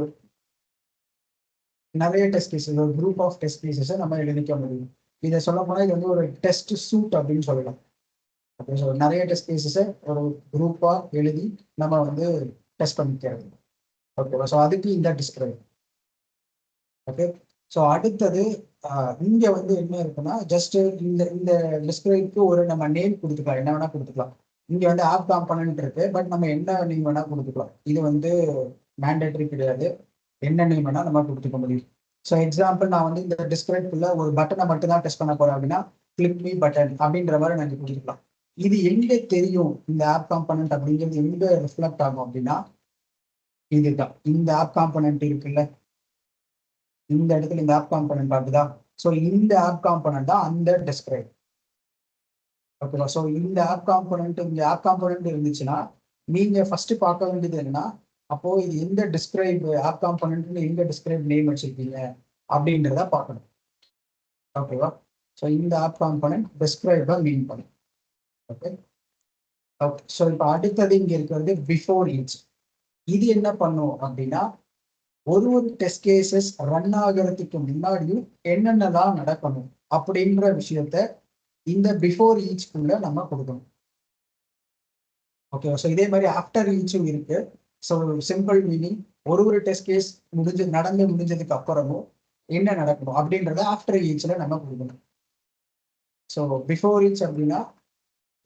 நிறைய டெஸ்ட் கேசஸ், ஒரு குரூப் ஆஃப் டெஸ்ட் கேசஸை நம்ம எழுதிக்க முடியும். இதை சொல்ல போனால் இது ஒரு டெஸ்ட் சூட் அப்படின்னு சொல்லலாம். ஓகே, ஸோ நிறைய டெஸ்ட் கேசஸை ஒரு குரூப்பாக எழுதி நம்ம டெஸ்ட் பண்ணிக்கிறது. ஓகேவா? ஸோ அதுக்கு இந்த டிஸ்கிரைப். ஓகே, ஸோ அடுத்தது இங்க என்ன இருக்குன்னா, ஜஸ்ட் இந்த இந்த டிஸ்கிரைப்க்கு ஒரு நம்ம நேம் கொடுத்துக்கலாம். என்ன வேணா கொடுத்துக்கலாம். இங்க ஆப் காம்பனன்ட் இருக்கு. பட் நம்ம என்ன நேம் வேணா கொடுத்துக்கலாம். இது மேண்டேட்டரி கிடையாது. என்ன நேம் வேணா நம்ம கொடுத்துக்க முடியும். ஸோ எக்ஸாம்பிள் நான் இந்த டிஸ்கிரைப்ல ஒரு பட்டனை மட்டும் தான் டெஸ்ட் பண்ண போறேன் அப்படின்னா, கிளிக் மீ பட்டன் அப்படின்ற மாதிரி நான் கொடுத்துக்கலாம். இது எங்க தெரியும் இந்த ஆப் காம்பனன்ட் அப்படிங்கிறது எங்க ரிஃப்ளெக்ட் ஆகும் அப்படின்னா, இதுதான் இந்த ஆப் காம்பனன்ட் இருக்குல்ல, இந்த இடத்துல இந்த ஆப் காம்பனன்ட் பார்க்குதா? ஸோ இந்த ஆப் காம்பனன்ட் தான் அந்த டிஸ்கிரைப். ஓகேவா? ஸோ இந்த ஆப் காம்பனன்ட் இருந்துச்சுன்னா, நீங்க ஃபர்ஸ்ட் பார்க்க வேண்டியது என்னன்னா, அப்போ இது எந்த டிஸ்கிரைப் ஆப் காம்பனன்ட்னு எங்க டிஸ்கிரைப் நேம் வச்சிருக்கீங்க அப்படின்றத பார்க்கணும். ஓகேவா? ஸோ இந்த ஆப் காம்பனன்ட் டிஸ்கிரைபா மீன் பண்ணும். ஓகே ஓகே, ஸோ இப்போ அடுத்தது இங்க இருக்கிறது பிஃபோர் ஈச். இது என்ன பண்ணும் அப்படின்னா, ஒரு டெஸ்ட் கேசஸ் ரன் ஆகிறதுக்கு முன்னாடியும் என்னென்னலாம் நடக்கணும் அப்படின்ற விஷயத்த இந்த பிஃபோர் ஈச்க்குள்ள நம்ம கொடுக்கணும். ஓகே, ஸோ இதே மாதிரி ஆஃப்டர் ஈச்சும் இருக்கு. ஸோ சிம்பிள் மீனிங், ஒரு டெஸ்ட் கேஸ் நடந்து முடிஞ்சதுக்கு அப்புறமும் என்ன நடக்கணும் அப்படின்றத ஆஃப்டர் ஈச்ல நம்ம கொடுக்கணும். ஸோ பிஃபோர் ஈச் அப்படின்னா,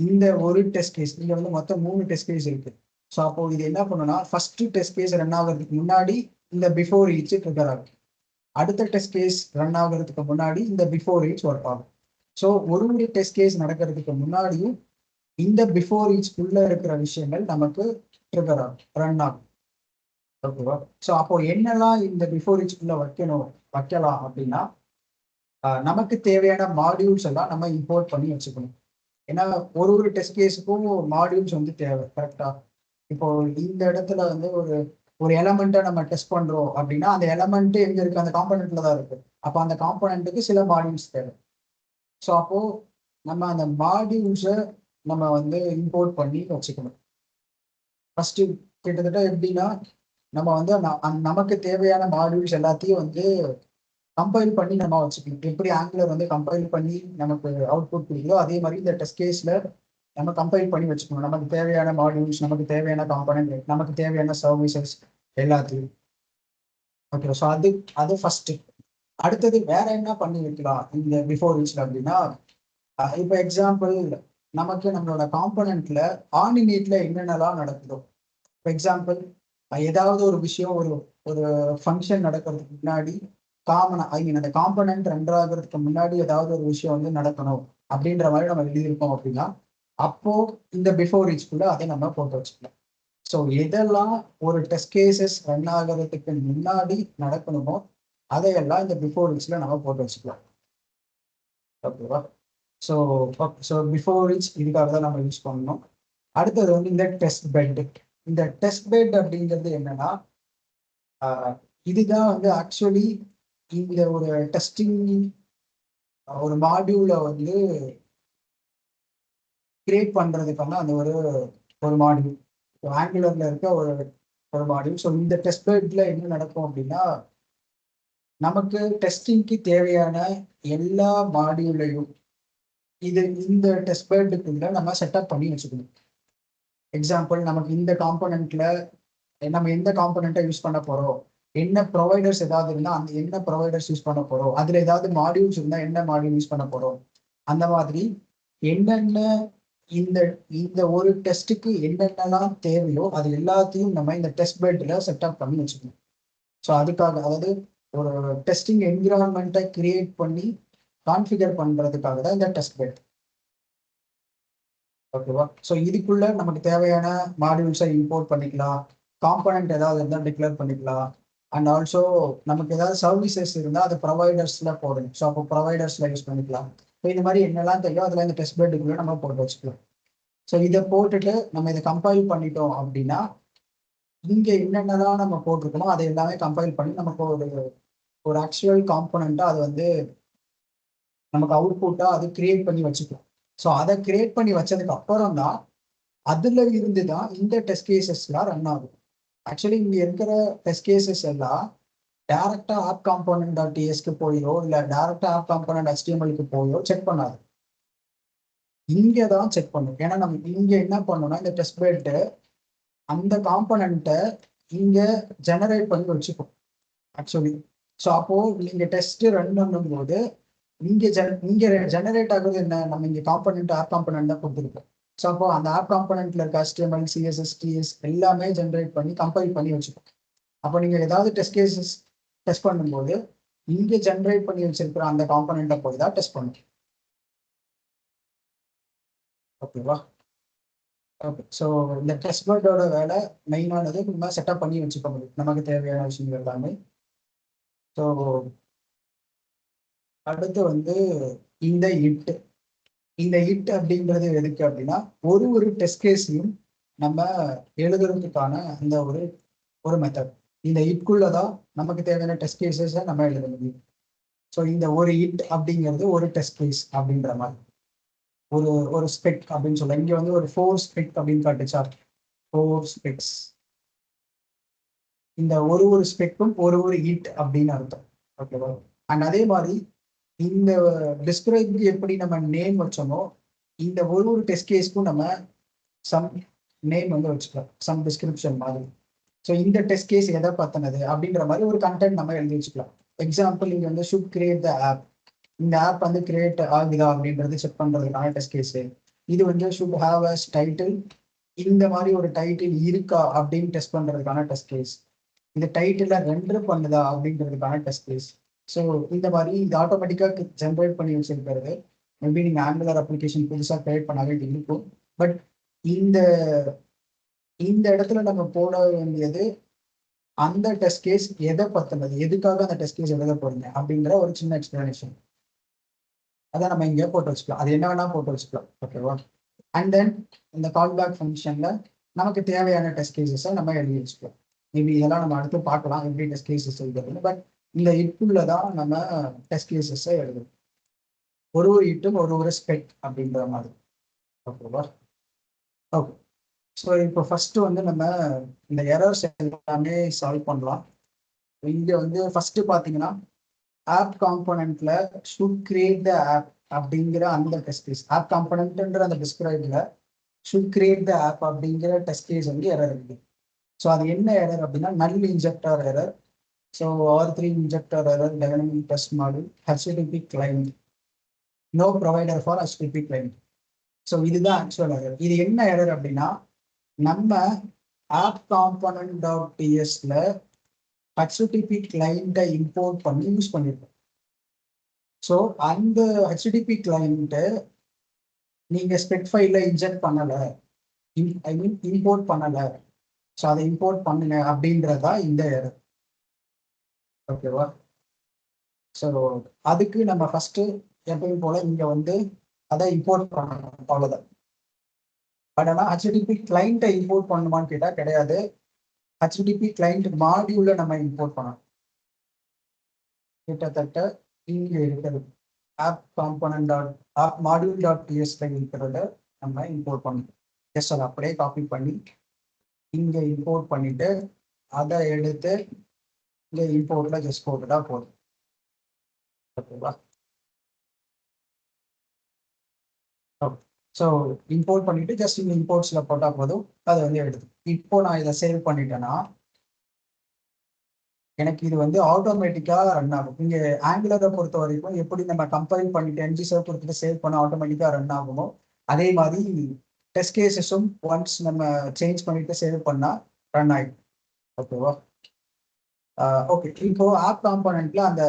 இந்த ஒரு டெஸ்ட் கேஸ் இங்க மொத்தம் 3 டெஸ்ட் கேஸ் இருக்கு. ஸோ அப்போ இது என்ன பண்ணுன்னா, ஃபர்ஸ்ட் டெஸ்ட் கேஸ் ரன் ஆகிறதுக்கு முன்னாடி இந்த பிஃபோர் ஈச் ட்ரிகர் ஆகும். அடுத்த டெஸ்ட் கேஸ் ரன் ஆகிறதுக்கு முன்னாடி இந்த பிஃபோர் ஈச் ஒர்க் ஆகும். ஸோ ஒரு டெஸ்ட் கேஸ் நடக்கிறதுக்கு முன்னாடியும் இந்த பிஃபோர் ஈச்க்குள்ள இருக்கிற விஷயங்கள் நமக்கு ட்ரிகர் ஆகும், ரன் ஆகும். ஓகேவா? ஸோ அப்போ என்னெல்லாம் இந்த பிஃபோர் ஈச்க்குள்ள வைக்கலாம் அப்படின்னா, நமக்கு தேவையான மாடியூல்ஸ் எல்லாம் நம்ம இம்போர்ட் பண்ணி வச்சுக்கணும். ஏன்னா ஒரு டெஸ்ட் கேஸுக்கும் மாடியூல்ஸ் தேவை. கரெக்டா? இப்போ இந்த இடத்துல ஒரு எலமெண்ட்டை நம்ம டெஸ்ட் பண்றோம் அப்படின்னா, அந்த எலமெண்ட் எங்க இருக்கு? அந்த காம்பனன்ட்ல தான் இருக்கு. அப்போ அந்த காம்பனன்ட்டுக்கு சில மாடியூல்ஸ் தேவை. ஸோ அப்போ நம்ம அந்த மாடியூல்ஸை நம்ம இம்போர்ட் பண்ணி வச்சுக்கணும். ஃபர்ஸ்ட் கிட்டத்தட்ட எப்படின்னா, நம்ம நமக்கு தேவையான மாடியூல்ஸ் எல்லாத்தையும் கம்பைல் பண்ணி நம்ம வச்சுக்கணும். எப்படி ஆங்குலர் கம்பைல் பண்ணி நமக்கு அவுட்புட் கொடுக்குதோ, அதே மாதிரி இந்த டெஸ்ட் கேஸ்ல நம்ம கம்பைல் பண்ணி வச்சுக்கணும். நமக்கு தேவையான மாடியூல்ஸ், நமக்கு தேவையான காம்பனன்ட், நமக்கு தேவையான சர்வீசஸ் எல்லாத்தையும். ஓகே, ஸோ அது ஃபர்ஸ்ட். அடுத்தது வேற என்ன பண்ணி வைக்கலாம் இந்த பிஃபோர் ஈச்ல அப்படின்னா, இப்போ எக்ஸாம்பிள் நமக்கு நம்மளோட காம்பனன்ட்ல ஆனிமேட்ல என்னென்னலாம் நடக்குதோ, ஃபார் எக்ஸாம்பிள் ஏதாவது ஒரு விஷயம் ஒரு ஒரு ஃபங்க்ஷன் நடக்கிறதுக்கு முன்னாடி காமனா ஐ மீன் அந்த காம்பனன்ட் ரன் ஆகிறதுக்கு முன்னாடி ஏதாவது ஒரு விஷயம் வந்து நடக்கணும் அப்படின்ற மாதிரி நம்ம எழுதியிருக்கோம் அப்படின்னா அப்போ இந்த பிஃபோர் ரீச்குள்ள அதை நம்ம போட்டு வச்சுக்கலாம். ஸோ எதெல்லாம் ஒரு டெஸ்ட் கேசஸ் ரன் ஆகிறதுக்கு முன்னாடி நடக்கணுமோ அதையெல்லாம் இந்த பிஃபோர் ரீச்ல நம்ம போட்டு வச்சுக்கலாம். ஓகேவா? ஸோ ஸோ பிஃபோர் ரீச் இதுக்காக தான் நம்ம யூஸ் பண்ணணும். அடுத்தது வந்து இந்த டெஸ்ட் பெட். இந்த டெஸ்ட் பெட் அப்படிங்கிறது என்னன்னா இதுதான் வந்து ஆக்சுவலி இந்த ஒரு டெஸ்டிங் ஒரு மாடியூல வந்து கிரியேட் பண்றதுக்கான அந்த ஒரு மாடியூல் ஆங்குலர்ல இருக்க ஒரு மாடியூல். ஸோ இந்த டெஸ்ட் பெட்ல என்ன நடக்கும் அப்படின்னா நமக்கு டெஸ்டிங்க்கு தேவையான எல்லா மாடியூலையும் இந்த டெஸ்ட் பெட்டுக்குள்ள நம்ம செட்டப் பண்ணி வச்சுக்கணும். எக்ஸாம்பிள் நமக்கு இந்த காம்பனண்ட்ல நம்ம எந்த காம்பனண்ட்டை யூஸ் பண்ண போறோம், என்ன ப்ரொவைடர்ஸ் ஏதாவது இருந்தால் அந்த என்ன ப்ரொவைடர்ஸ் யூஸ் பண்ண போறோம், அதுல ஏதாவது மாடியூல்ஸ் இருந்தால் என்ன மாடியூல் யூஸ் பண்ண போறோம், அந்த மாதிரி என்னென்ன இந்த இந்த ஒரு டெஸ்ட்டுக்கு என்னென்னலாம் தேவையோ அது எல்லாத்தையும் நம்ம இந்த டெஸ்ட் பெட்ல செட்டப் பண்ணி வச்சுக்கணும். ஸோ அதுக்காக அதாவது ஒரு டெஸ்டிங் என்விரான்மெண்ட்டை கிரியேட் பண்ணி கான்ஃபிகர் பண்றதுக்காக தான் இந்த டெஸ்ட் பெட். ஓகேவா? ஸோ இதுக்குள்ள நமக்கு தேவையான மாடியூல்ஸை இம்போர்ட் பண்ணிக்கலாம், காம்பனண்ட் ஏதாவது இருந்தால் டிக்ளேர் பண்ணிக்கலாம், அண்ட் ஆல்சோ நமக்கு ஏதாவது சர்வீசஸ் இருந்தால் அது ப்ரொவைடர்ஸ்ல போடணும். ஸோ அப்போ ப்ரொவைடர்ஸ்ல யூஸ் பண்ணிக்கலாம். ஸோ இந்த மாதிரி என்னெல்லாம் தெரியும் அதில் இந்த டெஸ்ட் பெட்டுக்குள்ள நம்ம போட்டு வச்சுக்கலாம். ஸோ இதை போட்டுட்டு நம்ம இதை கம்பைல் பண்ணிட்டோம் அப்படின்னா இங்கே என்னென்னலாம் நம்ம போட்டிருக்கணும் அதை எல்லாமே கம்பைல் பண்ணி நமக்கு ஒரு ஆக்சுவல் காம்பனண்ட்டா அது வந்து நமக்கு அவுட்புட்டா அது கிரியேட் பண்ணி வச்சுக்கலாம். ஸோ அதை கிரியேட் பண்ணி வச்சதுக்கு அப்புறம் தான் அதுல இருந்து தான் இந்த டெஸ்ட் கேசஸ்லாம் ரன் ஆகும். ஆக்சுவலி இங்க இருக்கிற டெஸ்ட் கேசஸ் எல்லாம் டைரக்டா ஆப் காம்போனன்ட் டாட் டிஎஸ்க்கு போயோ இல்லை டைரக்டா ஆப் காம்போனன்ட் HTML-க்கு போயோ செக் பண்ணாது. இங்கே தான் செக் பண்ணும். ஏன்னா நம்ம இங்க என்ன பண்ணோம்னா இந்த டெஸ்ட் பெட் அந்த காம்போனண்ட்டை இங்க ஜெனரேட் பண்ணி வச்சுக்கும் ஆக்சுவலி. ஸோ அப்போ நீங்க டெஸ்ட் ரன் பண்ணும்போது இங்க ஜெனரேட் ஆகுறது என்ன, நம்ம இங்க காம்போனன்ட் ஆப் காம்போனன்ட் தான் கொடுத்துருக்கோம். ஸோ அப்போ அந்த ஆப் காம்போனன்ட்ல இருக்க HTML, CSS, TS எல்லாமே ஜென்ரேட் பண்ணி கம்பைல் பண்ணி வச்சுக்கோம். அப்போ நீங்க ஏதாவது டெஸ்ட் கேசஸ் டெஸ்ட் பண்ணும்போது இங்க ஜென்ரேட் பண்ணி வச்சிருக்கிற அந்த காம்போனண்ட்டை போய் தான் டெஸ்ட் பண்ணும். ஓகேவா? ஓகே. ஸோ இந்த டெஸ்ட் பெட்டோட வேலை மெயினானது நம்ம செட்டப் பண்ணி வச்சுக்க முடியும் நமக்கு தேவையான விஷயங்கள் எல்லாமே. ஸோ அடுத்து வந்து இந்த இட் அப்படின்றது எதுக்கு அப்படின்னா ஒரு டெஸ்ட் கேஸையும் நம்ம எழுதுறதுக்கான அந்த ஒரு மெத்தட். இந்த இட்குள்ளதான் நமக்கு தேவையான டெஸ்ட் கேசஸை நம்ம எழுத முடியும். ஸோ இந்த ஒரு இட் அப்படிங்கிறது ஒரு டெஸ்ட் கேஸ் அப்படின்ற மாதிரி ஒரு ஸ்பெக் அப்படின்னு சொல்ல இங்க வந்து ஒரு 4 ஸ்பெக் அப்படின்னு காட்டுச்சா, 4 ஸ்பெக்ஸ். இந்த ஒரு ஸ்பெக்கும் ஒரு இட் அப்படின்னு அர்த்தம். ஓகேவா? அண்ட் அதே மாதிரி இந்த டிஸ்கிரைப்க்கு எப்படி நம்ம நேம் வச்சோமோ இந்த ஒரு டெஸ்ட் கேஸ்க்கும் நம்ம சம் நேம் வந்து வச்சுக்கலாம், சம் டிஸ்கிரிப்ஷன் மாதிரி. ஸோ இந்த டெஸ்ட் கேஸ் எதை பத்தினது அப்படின்ற மாதிரி ஒரு கண்டென்ட் நம்ம எழுதி வச்சுக்கலாம். எக்ஸாம்பிள் இங்க வந்து ஷுட் கிரியேட் த ஆப், இந்த ஆப் வந்து கிரியேட் ஆகுதா அப்படின்றது செக் பண்றதுக்கான டெஸ்ட் கேஸ். இது வந்து ஷுட் ஹாவ் அ டைட்டில், இந்த மாதிரி ஒரு டைட்டில் இருக்கா அப்படின்னு டெஸ்ட் பண்றதுக்கான டெஸ்ட் கேஸ். இந்த டைட்டில ரெண்டர் பண்ணுதா அப்படின்றதுக்கான டெஸ்ட் கேஸ். ஸோ இந்த மாதிரி இது ஆட்டோமேட்டிக்காக ஜென்ரேட் பண்ணி வச்சிருக்கிறது. மேபி நீங்கள் ஆங்குலர் அப்ளிகேஷன் புதுசாக கிரியேட் பண்ண வேண்டி இருக்கும். பட் இந்த இந்த இடத்துல நம்ம போட வேண்டியது அந்த டெஸ்ட் கேஸ் எதை பத்தினது, எதுக்காக அந்த டெஸ்ட் கேஸ் எழுத போறீங்க அப்படிங்கிற ஒரு சின்ன எக்ஸ்பிளனேஷன். அதை நம்ம இங்கே போட்டு வச்சுக்கலாம். அது என்ன வேணா போட்டு வச்சுக்கலாம். ஓகேவா? அண்ட் தென் இந்த கால் பேக் ஃபங்க்ஷன்ல நமக்கு தேவையான டெஸ்ட் கேசஸை நம்ம எழுதி வச்சுக்கலாம். மேபி இதெல்லாம் நம்ம அடுத்து பார்க்கலாம் எப்படி டெஸ்ட் கேசஸ் எழுதுறது. பட் இந்த இட்டுல தான் நம்ம டெஸ்ட் கேசஸை எழுதுறோம். ஒரு இட்டும் ஒரு ஸ்பெக் அப்படின்ற மாதிரி. ஓகேவா? ஓகே. ஸோ இப்போ ஃபர்ஸ்ட் வந்து நம்ம இந்த எரர்ஸ் எல்லாமே சால்வ் பண்ணலாம். இங்க வந்து ஃபர்ஸ்ட் பார்த்தீங்கன்னா ஆப் காம்போனன்ட்ல ஷுட் கிரியேட் த ஆப் அப்படிங்கிற அந்த டெஸ்ட் கேஸ், ஆப் காம்போனன்ட்ன்ற அந்த டிஸ்கிரைப்ல ஷுட் கிரியேட் த ஆப் அப்படிங்கிற டெஸ்ட் கேஸ் வந்து எரர் இருக்கு. ஸோ அது என்ன எரர் அப்படின்னா null injector error. So R3 injector error, dynamic test model, HTTP client, no provider for HTTP client. So இதுதான் ஆக்சுவல் எரர். இது என்ன எரர் அப்படின்னா நம்ம ஆப் காம்போனன்ட் டாட் டிஎஸ்ல ஹெச்டிடிபி கிளைண்ட்டை இம்போர்ட் பண்ணி யூஸ் பண்ணியிருக்கோம். ஸோ அந்த ஹெச்டிடிபி கிளைண்ட்டை நீங்கள் ஸ்பெக் ஃபைலில் இன்ஜெக்ட் பண்ணலை, ஐ மீன் இம்போர்ட் பண்ணலை, ஸோ அதை இம்போர்ட் பண்ணுங்க அப்படின்றதா இந்த எரர். ஓகேவா? ஸோ அதுக்கு நம்ம ஃபஸ்ட்டு எப்பயும் போல் இங்கே வந்து அதை இம்போர்ட் பண்ணணும், அவ்வளோதான். பட் ஆனால் ஹெச்டிடிபி கிளைண்ட்டை இம்போர்ட் பண்ணுமான்னு கேட்டால் கிடையாது. ஹெச்டிடிபி கிளைண்ட் மாடியூலை நம்ம இம்போர்ட் பண்ணணும். கிட்டத்தட்ட இங்கே இருக்கிறது app component dot app module dot பிஎஸ்ல இருக்கிறத நம்ம இம்போர்ட் பண்ணணும். ஜஸ்ட் அதை அப்படியே காப்பி பண்ணி இங்கே இம்போர்ட் பண்ணிட்டு அதை எடுத்து இங்கே இம்போர்ட்ல ஜஸ்ட் போட்டுட்டா போதும். ஓகேவா? ஸோ இம்போர்ட் பண்ணிட்டு ஜஸ்ட் இங்கே இம்போர்ட்ஸ்ல போட்டால் போதும், அதை வந்து எடுத்து. இப்போ நான் இதை சேவ் பண்ணிட்டேன்னா எனக்கு இது வந்து ஆட்டோமேட்டிக்கா ரன் ஆகும். இங்க ஆங்குலரை பொறுத்த வரைக்கும் எப்படி நம்ம கம்பைல் பண்ணிட்டு என்ஜிசர் கொடுத்துட்டு சேவ் பண்ண ஆட்டோமேட்டிக்கா ரன் ஆகுமோ, அதே மாதிரி டெஸ்ட் கேசஸும் ஒன்ஸ் நம்ம சேஞ்ச் பண்ணிட்டு சேவ் பண்ணா ரன் ஆகிடும். ஓகேவா? ஓகே, இப்போ ஆப் காம்பனன்ட்ல அந்த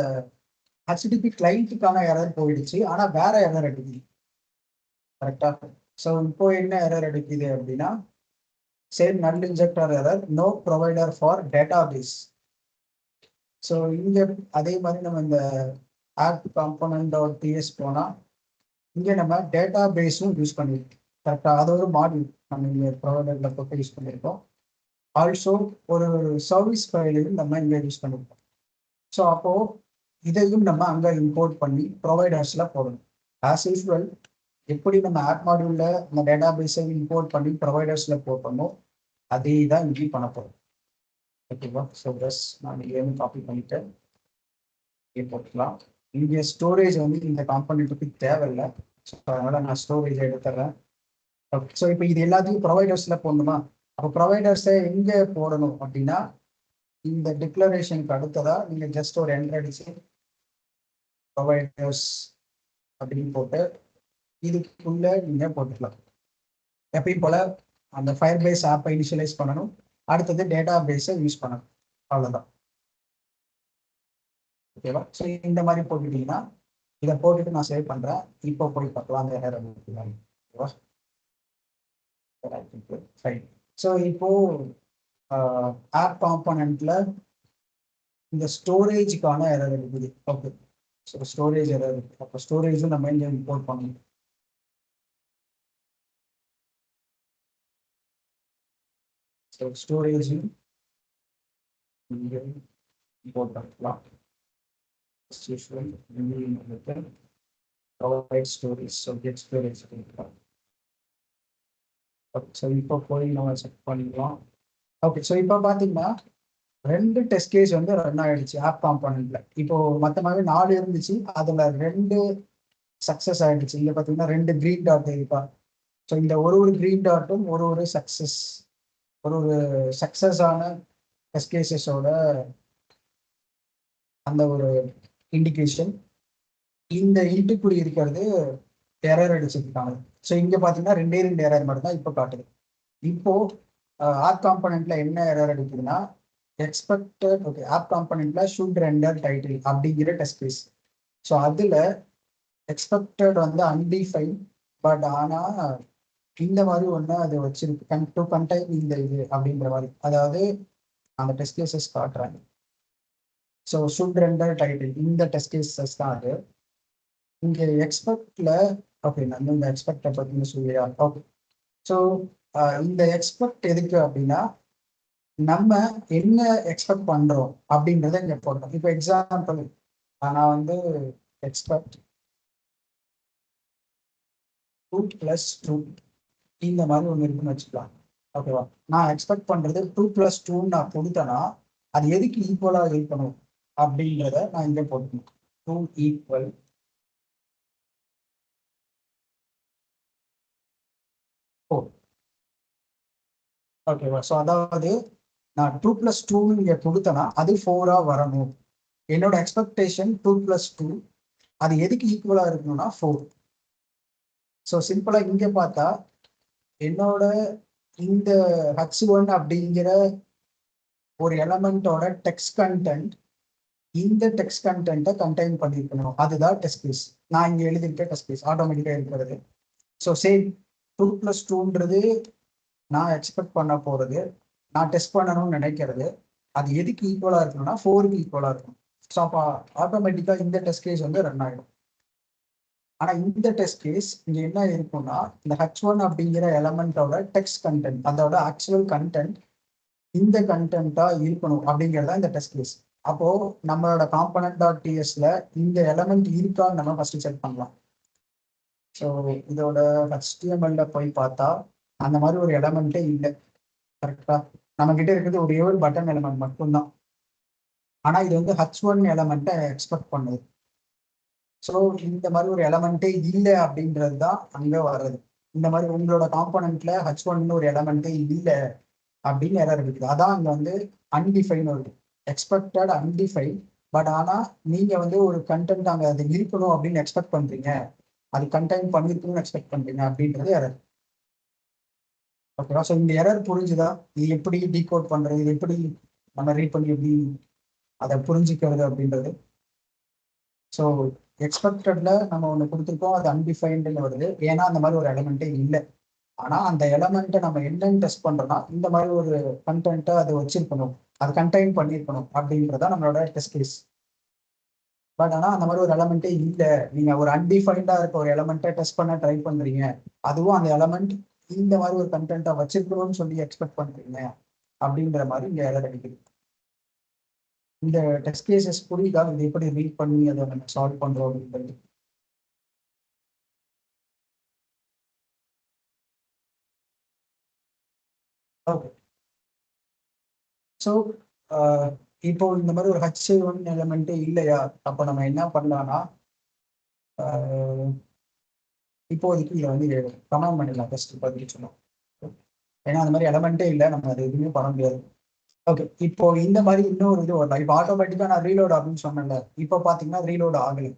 ஹெச்டிடிபி கிளைண்ட்டுக்கான எரர் போயிடுச்சு, ஆனா வேற எரர் அடிக்குது. கரெக்டா? ஸோ இப்போ என்ன எரர் அடிக்குது அப்படின்னா, same null injector error, no provider for database. So இங்கே அதே மாதிரி நம்ம இந்த ஆப் காம்பனன்ட் டாட் டிஎஸ் போனால் இங்கே நம்ம டேட்டா பேஸும் யூஸ் பண்ணியிருக்கோம். கரெக்டாக அது ஒரு மாடியூல் நம்ம இங்கே ப்ரொவைடரில் போட்டு யூஸ் பண்ணியிருக்கோம். ஆல்சோ ஒரு சர்வீஸ் ஃபைலையும் நம்ம இங்கே யூஸ் பண்ணியிருக்கோம். ஸோ அப்போது இதையும் நம்ம அங்கே இம்போர்ட் பண்ணி ப்ரொவைடர்ஸில் போடணும். ஆஸ் யூஸ்வல் எப்படி நம்ம ஆப் மாடியூலில் நம்ம டேட்டா பேஸை இம்போர்ட் பண்ணி ப்ரொவைடர்ஸில் போட்டோமோ அதே தான் இங்கேயும் பண்ண போகிறோம். ஓகேவா? ஸோ பஸ் நான் இங்கேருந்து காப்பி பண்ணிட்டேன், போட்டுக்கலாம். இங்கே ஸ்டோரேஜ் வந்து இந்த காம்பனண்ட்டுக்கு தேவையில்லை, ஸோ அதனால நான் ஸ்டோரேஜ் எடுத்துறேன். ஸோ இப்போ இது எல்லாத்தையும் ப்ரொவைடர்ஸில் போடணுமா? அப்போ ப்ரொவைடர்ஸை எங்கே போடணும் அப்படின்னா, இந்த டிக்ளரேஷனுக்கு அடுத்ததாக நீங்கள் ஜஸ்ட் ஒரு என்டர் அடிச்சு ப்ரொவைடர்ஸ் அப்படின்னு போட்டு இதுக்குள்ளே நீங்கள் போட்டுக்கலாம். எப்பயும் போல் அந்த ஃபயர் பேஸ் ஆப்பை இனிஷியலைஸ் பண்ணணும், அடுத்தது டேட்டா பேஸை யூஸ் பண்ணணும், அவ்வளோதான். ஓகேவா? ஸோ இந்த மாதிரி போட்டுட்டீங்கன்னா இதை போட்டுட்டு நான் சேவ் பண்ணுறேன். இப்போ போய் பார்க்கலாம் அந்த எரர் ஓகேவா? ஃபைன். ஸோ இப்போ ஆப் காம்பனண்ட்ல இந்த ஸ்டோரேஜுக்கான எரர் இருக்குது. ஓகே, ஸோ ஸ்டோரேஜ் எரர் இருக்குது. அப்போ ஸ்டோரேஜும் நம்ம இங்கே இம்போர்ட் பண்ணணும். ஸோ ஸ்டோரேஜும் இங்கே இம்போர்ட் பண்ணிக்கலாம். provide storage, so get storage பண்ணிக்கலாம். ஸோ இப்போ போய் நம்ம செக் பண்ணிக்கலாம். ஓகே, ஸோ இப்போ பார்த்தீங்கன்னா 2 டெஸ்ட் கேஸ் வந்து ரன் ஆயிடுச்சு ஆப் காம்பனண்ட்ல. இப்போ மொத்தமாகவே 4 இருந்துச்சு, அதில் 2 சக்ஸஸ் ஆயிடுச்சு. இங்கே பார்த்தீங்கன்னா 2 கிரீன் டாட் இருக்கா. ஸோ இந்த ஒரு கிரீன் டாட்டும் ஒரு சக்ஸஸ், ஒரு சக்ஸஸான டெஸ்ட் கேசஸோட அந்த ஒரு இண்டிகேஷன். இந்த இன்ட்டுக்குடி இருக்கிறது எரர் அடிச்சிருக்காங்க. ஸோ இங்கே பார்த்தீங்கன்னா 2 எரர் மட்டும் தான் இப்போ காட்டுது. இப்போ ஆப் காம்பனண்ட்ல என்ன எரர் அடிக்குதுன்னா, எக்ஸ்பெக்டட் ஓகே ஆப் காம்பனண்ட்ல ஷுட் ரெண்டர் டைட்டில் அப்படிங்கிற டெஸ்ட் கேஸ். ஸோ அதில் எக்ஸ்பெக்டட் வந்து அன்டிஃபைன், பட் ஆனால் இந்த மாதிரி ஒன்று அது வச்சிருக்கு டு கண்டைன் இந்த இது அப்படின்ற மாதிரி, அதாவது அந்த டெஸ்ட் கேசஸ் காட்டுறாங்க. ஸோ ஷுட் ரெண்டர் டைட்டில் இந்த டெஸ்ட் கேசஸ் தான் அது. இங்கே எக்ஸ்பெக்ட்ல ஓகே, நம்ம இந்த எக்ஸ்பெக்டை பற்றி சொல்லியா. ஓகே, ஸோ இந்த எக்ஸ்பெக்ட் எதுக்கு அப்படின்னா, நம்ம என்ன எக்ஸ்பெக்ட் பண்றோம் அப்படின்றத இங்க போட்டோம். இப்போ எக்ஸாம்பிள் நான் வந்து எக்ஸ்பெக்ட் 2 + 2 இந்த மாதிரி ஒன்று இருக்குன்னு வச்சுக்கலாம். ஓகேவா? நான் எக்ஸ்பெக்ட் பண்றது 2 + 2 நான் கொடுத்தேன்னா அது எதுக்கு ஈக்குவலா இருக்கணும் அப்படின்றத நான் இங்க போட்டுக்கணும். 2 = 4. ஓகேவா? ஸோ அதாவது நான் 2 + 2 இங்க கொடுத்தேன்னா அது 4 வரணும். என்னோட எக்ஸ்பெக்டேஷன் 2 + 2, அது எதுக்கு ஈக்குவலா இருக்கணும்னா 4. ஸோ சிம்பிளா இங்க பார்த்தா என்னோட இந்த H1 அப்படிங்கிற ஒரு எலமெண்டோட டெக்ஸ்ட் கண்டென்ட் இந்த டெக்ஸ்ட் கண்டென்ட்டை கண்டெயின் பண்ணியிருக்கணும். அதுதான் டெஸ்ட் கேஸ். நான் இங்கே எழுதியிருக்க டெஸ்ட் கேஸ் ஆட்டோமேட்டிக்காக இருக்கிறது. ஸோ சேம் 2+2ன்றது நான் எக்ஸ்பெக்ட் பண்ண போகிறது, நான் டெஸ்ட் பண்ணணும்னு நினைக்கிறது, அது எதுக்கு ஈக்குவலாக இருக்கணும்னா 4க்கு ஈக்குவலாக இருக்கணும். ஸோ அப்போ ஆட்டோமேட்டிக்காக இந்த டெஸ்ட் கேஸ் வந்து ரன் ஆகிடும். ஆனால் இந்த டெஸ்ட் கேஸ் இங்கே என்ன இருக்கும்னா, இந்த H1 அப்படிங்கிற எலமெண்டோட டெக்ஸ்ட் கண்டென்ட், அதோட ஆக்சுவல் கண்டென்ட் இந்த கண்டென்ட்டாக இருக்கணும் அப்படிங்கிறதா இந்த டெஸ்ட் கேஸ். அப்போ நம்மளோட component.tsல இந்த எலமெண்ட் இருக்கான்னு நம்ம ஃபர்ஸ்ட் செக் பண்ணலாம். ஸோ இதோட HTML போய் பார்த்தா அந்த மாதிரி ஒரு எலமெண்ட்டே இல்லை. கரெக்டா நம்ம கிட்ட இருக்கிறது ஒரே ஒரு பட்டன் எலமெண்ட் மட்டும்தான். ஆனா இது வந்து H1 எலமெண்ட்டை எக்ஸ்பெக்ட் பண்ணுது. ஸோ இந்த மாதிரி ஒரு எலமெண்ட்டே இல்லை அப்படின்றது தான் அங்கே வர்றது. இந்த மாதிரி உங்களோட காம்போனன்ட்ல H1 ஒரு எலமெண்ட்டே இல்லை அப்படின்னு எரர் இருக்குது. அதான் அங்கே வந்து அன்டிஃபைன் வருது. Expected undefine. பட் ஆனால் நீங்கள் வந்து ஒரு கண்டென்ட் அங்கே அது இருக்கணும் அப்படின்னு எக்ஸ்பெக்ட் பண்ணுறீங்க, அது கண்டெயின் பண்ணிருக்கணும்னு எக்ஸ்பெக்ட் பண்ணுறீங்க அப்படின்றது எரர். ஓகேவா? ஸோ இந்த எரர் புரிஞ்சுதா? இது எப்படி டீகோட் பண்ணுறது, இது எப்படி நம்ம ரீட் பண்ணி எப்படி அதை புரிஞ்சுக்கிறது அப்படின்றது. ஸோ எக்ஸ்பெக்டட்ல நம்ம ஒன்று கொடுத்துருக்கோம், அது அன்டிஃபைன்டுன்னு வருது. ஏன்னா அந்த மாதிரி ஒரு எலமெண்ட்டே இல்லை. ஆனால் அந்த எலமெண்ட்டை நம்ம என்னன்னு டெஸ்ட் பண்ணுறோம்னா இந்த மாதிரி ஒரு கண்டென்ட்டை அது வச்சிருக்கணும், அது கண்டெயின் பண்ணியிருக்கணும் அப்படின்றதான் நம்மளோட டெஸ்ட் கேஸ். பட் ஆனால் அந்த மாதிரி ஒரு எலமெண்ட்டே இல்லை. நீங்கள் ஒரு அன்டிஃபைன்டாக இருக்க ஒரு எலமெண்ட்டை டெஸ்ட் பண்ண ட்ரை பண்ணுறீங்க, அதுவும் அந்த எலமெண்ட் இந்த மாதிரி ஒரு கண்டென்ட்டை வச்சிருக்கணும்னு சொல்லி எக்ஸ்பெக்ட் பண்ணுறீங்க அப்படின்ற மாதிரி இங்கே எரர் அடிக்குது. இந்த டெஸ்ட் கேசஸ் புரியுதா? இது எப்படி ரீட் பண்ணி அதை நம்ம சால்வ் பண்ணுறோம் அப்படின்றது. ஓகே. ஸோ இப்போ இந்த மாதிரி ஒரு H1 எலமெண்ட்டே இல்லையா, அப்போ நம்ம என்ன பண்ணலாம்னா இப்போதைக்கு இதை வந்து கமெண்ட் பண்ணிடலாம் டெஸ்ட் பதில் சொன்னோம். ஏன்னா அந்த மாதிரி எலமெண்ட்டே இல்லை, நம்ம அது எதுவுமே பண்ண முடியாது. ஓகே. இப்போ இந்த மாதிரி இன்னொரு இது வரலாம். இப்போ ஆட்டோமேட்டிக்காக நான் ரீலோட் அப்படின்னு சொன்னேன்ல, இப்போ பார்த்தீங்கன்னா ரீலோட் ஆகலை.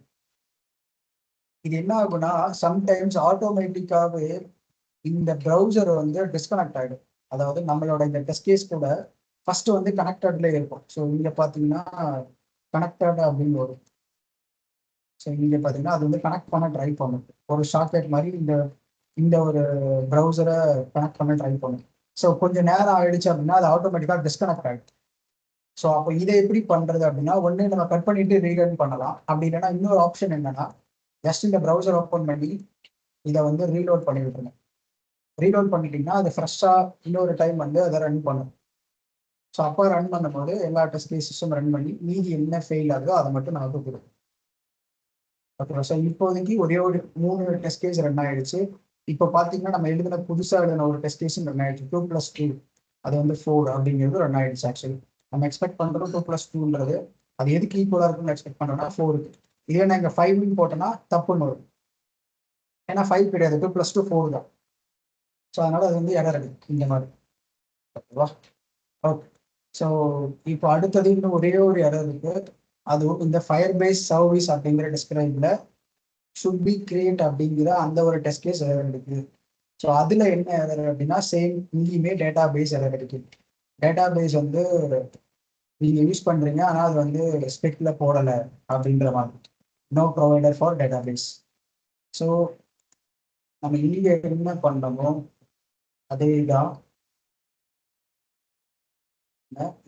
இது என்ன ஆகுனா, சம்டைம்ஸ் ஆட்டோமேட்டிக்காகவே இந்த ப்ரௌசர் வந்து டிஸ்கனெக்ட் ஆகிடும். அதாவது நம்மளோட இந்த டெஸ்ட் கேஸ் கூட ஃபர்ஸ்ட் வந்து கனெக்டட்ல இருக்கும். ஸோ இங்கே பார்த்தீங்கன்னா கனெக்டட் அப்படின்னு வரும். ஸோ இங்கே பார்த்தீங்கன்னா அது வந்து கனெக்ட் பண்ண ட்ரை பண்ணும். ஒரு ஷார்ட்கட் மாதிரி இந்த இந்த ஒரு ப்ரௌசரை கனெக்ட் பண்ண ட்ரை பண்ணும். ஸோ கொஞ்சம் நேரம் ஆயிடுச்சு அப்படின்னா அது ஆட்டோமேட்டிக்காக டிஸ்கனெக்ட் ஆகிடும். ஸோ அப்போ இதை எப்படி பண்ணுறது அப்படின்னா, ஒன்று நம்ம கட் பண்ணிட்டு ரீரன் பண்ணலாம். அப்படி இல்லைன்னா இன்னொரு ஆப்ஷன் என்னன்னா, ஜஸ்ட் இந்த ப்ரௌசர் ஓப்பன் பண்ணி இதை வந்து ரீலோட் பண்ணி விட்டுருங்க. ரீலோட் பண்ணிட்டீங்கன்னா அது ஃப்ரெஷ்ஷாக இன்னொரு டைம் வந்து அதை ரன் பண்ணும். ஸோ அப்போ ரன் பண்ணும்போது எல்லா டெஸ்ட் கேஸஸும் ரன் பண்ணி மீதி என்ன ஃபெயில் ஆகுதோ அதை மட்டும் நமக்கு கொடுக்கும். ஓகேவா? ஸோ இப்போதைக்கு ஒரே ஒரு 3 டெஸ்ட் கேஸ் ரன் ஆயிடுச்சு. இப்போ பார்த்தீங்கன்னா நம்ம புதுசாக எழுதின ஒரு டெஸ்ட் கேஸும் ரன் ஆயிடுச்சு. 2+2 அது வந்து 4 அப்படிங்கிறது ரன் ஆயிடுச்சு. ஆக்சுவலி நம்ம எக்ஸ்பெக்ட் பண்ணுறோம் 2+2ன்றது அது எதுக்கு ஈக்குவலாக இருக்குன்னு எக்ஸ்பெக்ட் பண்ணுறோம்னா 4க்கு. இதே நான் இங்கே 5ன்னு போட்டோன்னா தப்புன்னு வரும். ஏன்னா 5 கிடையாது, 2+2 4 தான். ஸோ அதனால அது வந்து எரர் அடிக்கும் இந்த மாதிரி. ஓகேவா? ஓகே. ஸோ இப்போ அடுத்தது இன்னும் ஒரே ஒரு எரர் இருக்கு. அதுவும் இந்த ஃபயர் பேஸ் சர்வீஸ் அப்படிங்கிற டிஸ்கிரைப்ல ஷுட் பி கிரியேட் அப்படிங்கிற அந்த ஒரு டெஸ்ட் கேஸ் எரர் இருக்குது. ஸோ அதில் என்ன எரர் அப்படின்னா, சேம் இங்கேயுமே டேட்டா பேஸ் எரர் இருக்குது. டேட்டா பேஸ் வந்து நீங்கள் யூஸ் பண்ணுறீங்க, ஆனால் அது வந்து ஸ்பெக்கில் போடலை அப்படின்ற மாதிரி. No provider for database. So நம்ம இங்கே என்ன பண்ணமோ அதே தான்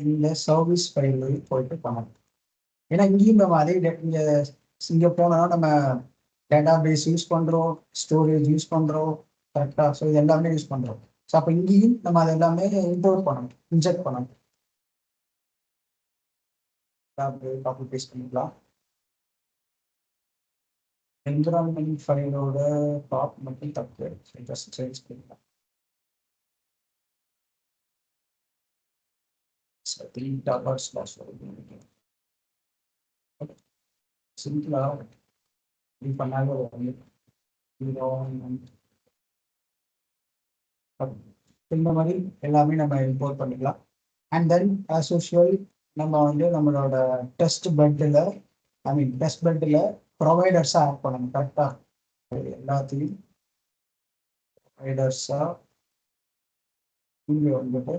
இந்த சர்வீஸ் ஃபைல் போயிட்டு பண்ணணும். ஏன்னா இங்கேயும் நம்ம அதே இங்கே போனோம்னா நம்ம டேட்டா பேஸ் யூஸ் பண்ணுறோம், ஸ்டோரேஜ் யூஸ் பண்ணுறோம், கரெக்டாக. ஸோ இது எல்லாமே யூஸ் பண்ணுறோம். ஸோ அப்போ இங்கேயும் நம்ம அது எல்லாமே இம்போர்ட் பண்ணணும், இன்ஜெக்ட் பண்ணணும். காப்பி பேஸ்ட் பண்ணிக்கலாம். என்விரான்மெண்ட் ஃபைலோட டாப் மட்டும் தப்பு, ஜஸ்ட் சேஞ்ச் பண்ணிக்கலாம். சிம்பிளா இது பண்ணாங்க. இந்த மாதிரி எல்லாமே நம்ம இம்போர்ட் பண்ணிக்கலாம். அண்ட் தென் ஆஸ் யூஷுவல் நம்ம வந்து நம்மளோட டெஸ்ட் பெட்டில் டெஸ்ட் பெட்டில் ப்ரொவைடர்ஸாக ஆட் பண்ணணும். கரெக்டாக எல்லாத்தையும் ப்ரொவைடர்ஸாக இங்கே வந்துட்டு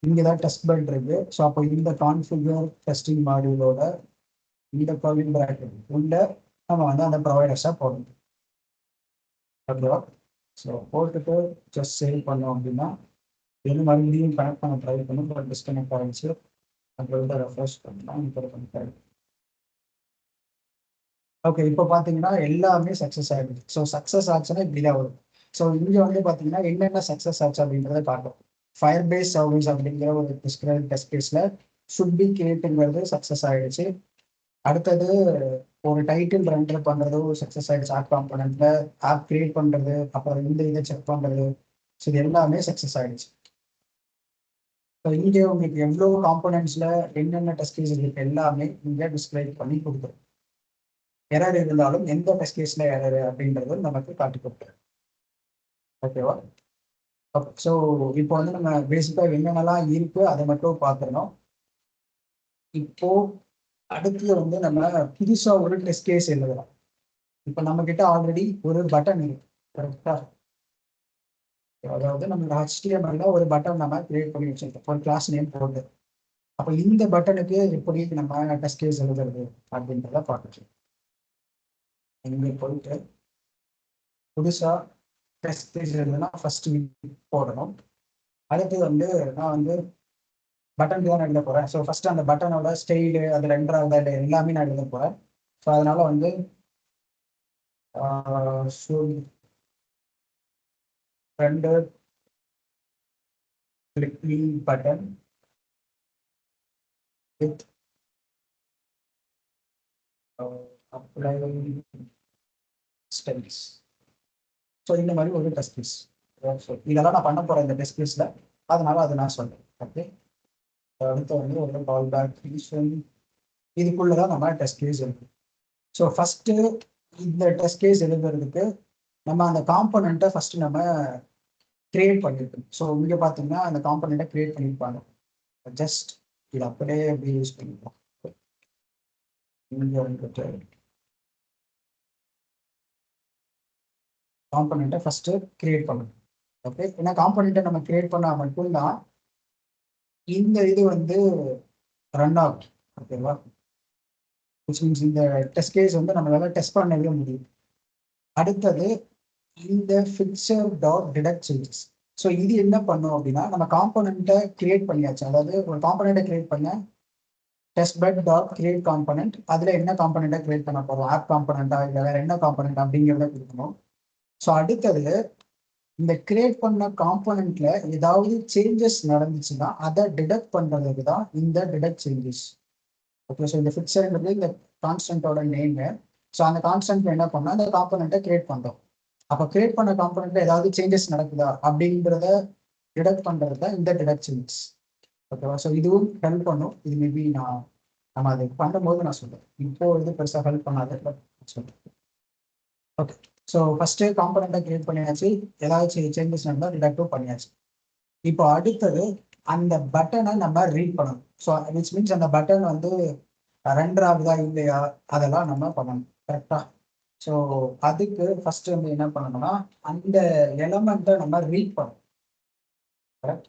இங்கே தான் டெஸ்ட் பெட் இருக்கு. ஸோ அப்போ இந்த கான்ஃபிகர் டெஸ்டிங் மாடியூலோட இந்த கர்லிங் பிராக்கெட் உள்ள நம்ம வந்து அந்த ப்ரொவைடர்ஸாக போடணும். ஓகேவா? ஸோ போட்டுட்டு ஜஸ்ட் சேவ் பண்ணோம் அப்படின்னா இது மறுபடியும் கனெக்ட் பண்ண ட்ரை பண்ணும், பட் டிஸ்கனெக்ட் ஆகிடுச்சு. அப்புறம் ரெஃப்ரெஷ் பண்ணலாம். இப்போ கனெக்ட் ஆகிடுச்சு. ஓகே, இப்போ பார்த்தீங்கன்னா எல்லாமே சக்ஸஸ் ஆகிடுது. ஸோ சக்ஸஸ் ஆச்சுன்னா இப்படி தான் வரும். ஸோ இங்கே வந்து பார்த்தீங்கன்னா என்னென்ன சக்ஸஸ் ஆச்சு அப்படின்றத காட்டும். ஃபயர் பேஸ் சர்வீஸ் அப்படிங்கிற ஒரு டிஸ்கிரைப் டெஸ்ட் கேஸில் ஷுட் பி கிரியேட்டுங்கிறது சக்ஸஸ் ஆகிடுச்சு. அடுத்தது ஒரு டைட்டில் ரெண்டர் பண்ணுறது ஒரு சக்ஸஸ் ஆகிடுச்சு. ஆப் காம்பனண்ட்ல ஆப் கிரியேட் பண்ணுறது, அப்புறம் இந்த இதை செக் பண்ணுறது, ஸோ இது எல்லாமே சக்ஸஸ் ஆகிடுச்சு. ஸோ இங்கே உங்களுக்கு எவ்வளோ காம்பனண்ட்ஸில் என்னென்ன டெஸ்ட் கேஸ் இருக்கு எல்லாமே இங்கே டிஸ்கிரைப் பண்ணி கொடுத்துரும். எரர் இருந்தாலும் எந்த டெஸ்ட் கேஸ்ல எரர் அப்படின்றது நமக்கு காட்டி கொடுத்துரும். ஓகேவா? ஸோ இப்போ வந்து நம்ம பேசிக்காக என்னென்னலாம் இருக்கு அதை மட்டும் பார்த்துடணும். இப்போ அடுத்தது வந்து நம்ம புதுசா ஒரு டெஸ்ட் கேஸ் எழுதலாம். இப்போ நம்ம கிட்ட ஆல்ரெடி ஒரு பட்டன் இருக்கு, கரெக்டா? அதாவது நம்ம HTML ஒரு பட்டன் நம்ம கிரியேட் பண்ணி வச்சிருக்கோம், ஒரு கிளாஸ் நேம் போட்டு. அப்போ இந்த பட்டனுக்கு எப்படி நம்ம டெஸ்ட் கேஸ் எழுதுறது அப்படின்றத பார்த்துட்டு இங்கே போயிட்டு புதுசா டெஸ்ட் கேஸ் எழுதுனா ஃபர்ஸ்ட் போடணும். அடுத்து வந்து நான் வந்து பட்டனுக்கு தான் எழுத போறேன். ஸோ ஃபர்ஸ்ட் அந்த பட்டனோட ஸ்டைலு அது ரெண்டராக எல்லாமே நான் எழுத போறேன். ஸோ அதனால வந்து ரெண்டு click button with apply styles. So இந்த மாதிரி ஒரு டெஸ்ட் கேஸ். இதெல்லாம் நான் பண்ண போறேன் இந்த டெஸ்ட் கேஸ்ல, அதனால அதை நான் சொல்றேன். ஓகே, அடுத்து வந்து ஒரு கால் பேக் இதுக்குள்ளதான் நம்ம டெஸ்ட் கேஸ் எழுதும். ஸோ ஃபர்ஸ்ட் இந்த டெஸ்ட் கேஸ் எழுதுறதுக்கு நம்ம அந்த காம்பனண்ட்டை ஃபர்ஸ்ட் நம்ம கிரியேட் பண்ணிருக்கோம். ஸோ இங்கே பார்த்தீங்கன்னா அந்த காம்பனண்ட்டை கிரியேட் பண்ணியிருப்பாங்க. ஜஸ்ட் இது அப்படியே எப்படி யூஸ் பண்ணிப்போம். இங்கே வந்துட்டு காம்பனண்ட்டை ஃபர்ஸ்ட் கிரியேட் பண்ணணும். ஓகே, ஏன்னா காம்பனண்ட்டை நம்ம கிரியேட் பண்ணா மட்டும்தான் இந்த இது வந்து ரன் ஆகும். ஓகேவா? விச் மீன்ஸ் இந்த டெஸ்ட் கேஸ் வந்து நம்மளால டெஸ்ட் பண்ணவே முடியும். அடுத்தது இந்த fixture dot detect changes. So இது என்ன பண்ணும் அப்படின்னா நம்ம காம்பனண்ட்டை கிரியேட் பண்ணியாச்சு. அதாவது ஒரு காம்பனண்ட்டை கிரியேட் பண்ண test bed dot create component, அதில் என்ன காம்பனண்ட்டை கிரியேட் பண்ண போகிறோம், ஆப் காம்பனண்ட்டா இல்லை வேற என்ன காம்பனண்ட் அப்படிங்கிறத கொடுக்கணும். ஸோ அடுத்தது இந்த கிரியேட் பண்ண காம்பனண்ட்ல ஏதாவது சேஞ்சஸ் நடந்துச்சுன்னா அதை டிடெக்ட் பண்றதுக்கு தான் இந்த டிடெக்ட் சேஞ்சஸ். ஓகே, ஸோ இந்த ஃபிக்சர்ன்றது இந்த கான்ஸ்டன்டோட நேம். ஸோ அந்த கான்ஸ்டன்ட் என்ன பண்ணா அந்த காம்பனண்ட்டை கிரியேட் பண்றோம். அப்போ கிரியேட் பண்ண காம்பனண்ட்ல ஏதாவது சேஞ்சஸ் நடக்குதா அப்படிங்கிறத டிடெக்ட் பண்றது தான் இந்த டிடெக்ட் சேஞ்சஸ். ஓகேவா? ஸோ இதுவும் ஹெல்ப் பண்ணும். இது மேபி நம்ம அதை பண்ணும்போது நான் சொல்றேன். இப்போ இது பெருசாக ஹெல்ப் பண்ணாது, பட் சொல்றேன். ஓகே, ஸோ ஃபர்ஸ்ட் காம்பனண்ட்டை கிரியேட் பண்ணியாச்சு, ஏதாவது சேஞ்சஸ் நடந்தால் டிடெக்டும் பண்ணியாச்சு. இப்போ அடுத்தது அந்த பட்டனை நம்ம ரீட் பண்ணணும். ஸோ விச் மீன்ஸ் அந்த பட்டன் வந்து ரெண்டர் ஆகுதா இல்லையா அதெல்லாம் நம்ம பண்ணணும். கரெக்டா? ஸோ அதுக்கு ஃபர்ஸ்ட் வந்து என்ன பண்ணணும்னா அந்த எலமெண்ட்டை நம்ம ரீட் பண்ணணும். கரெக்ட்?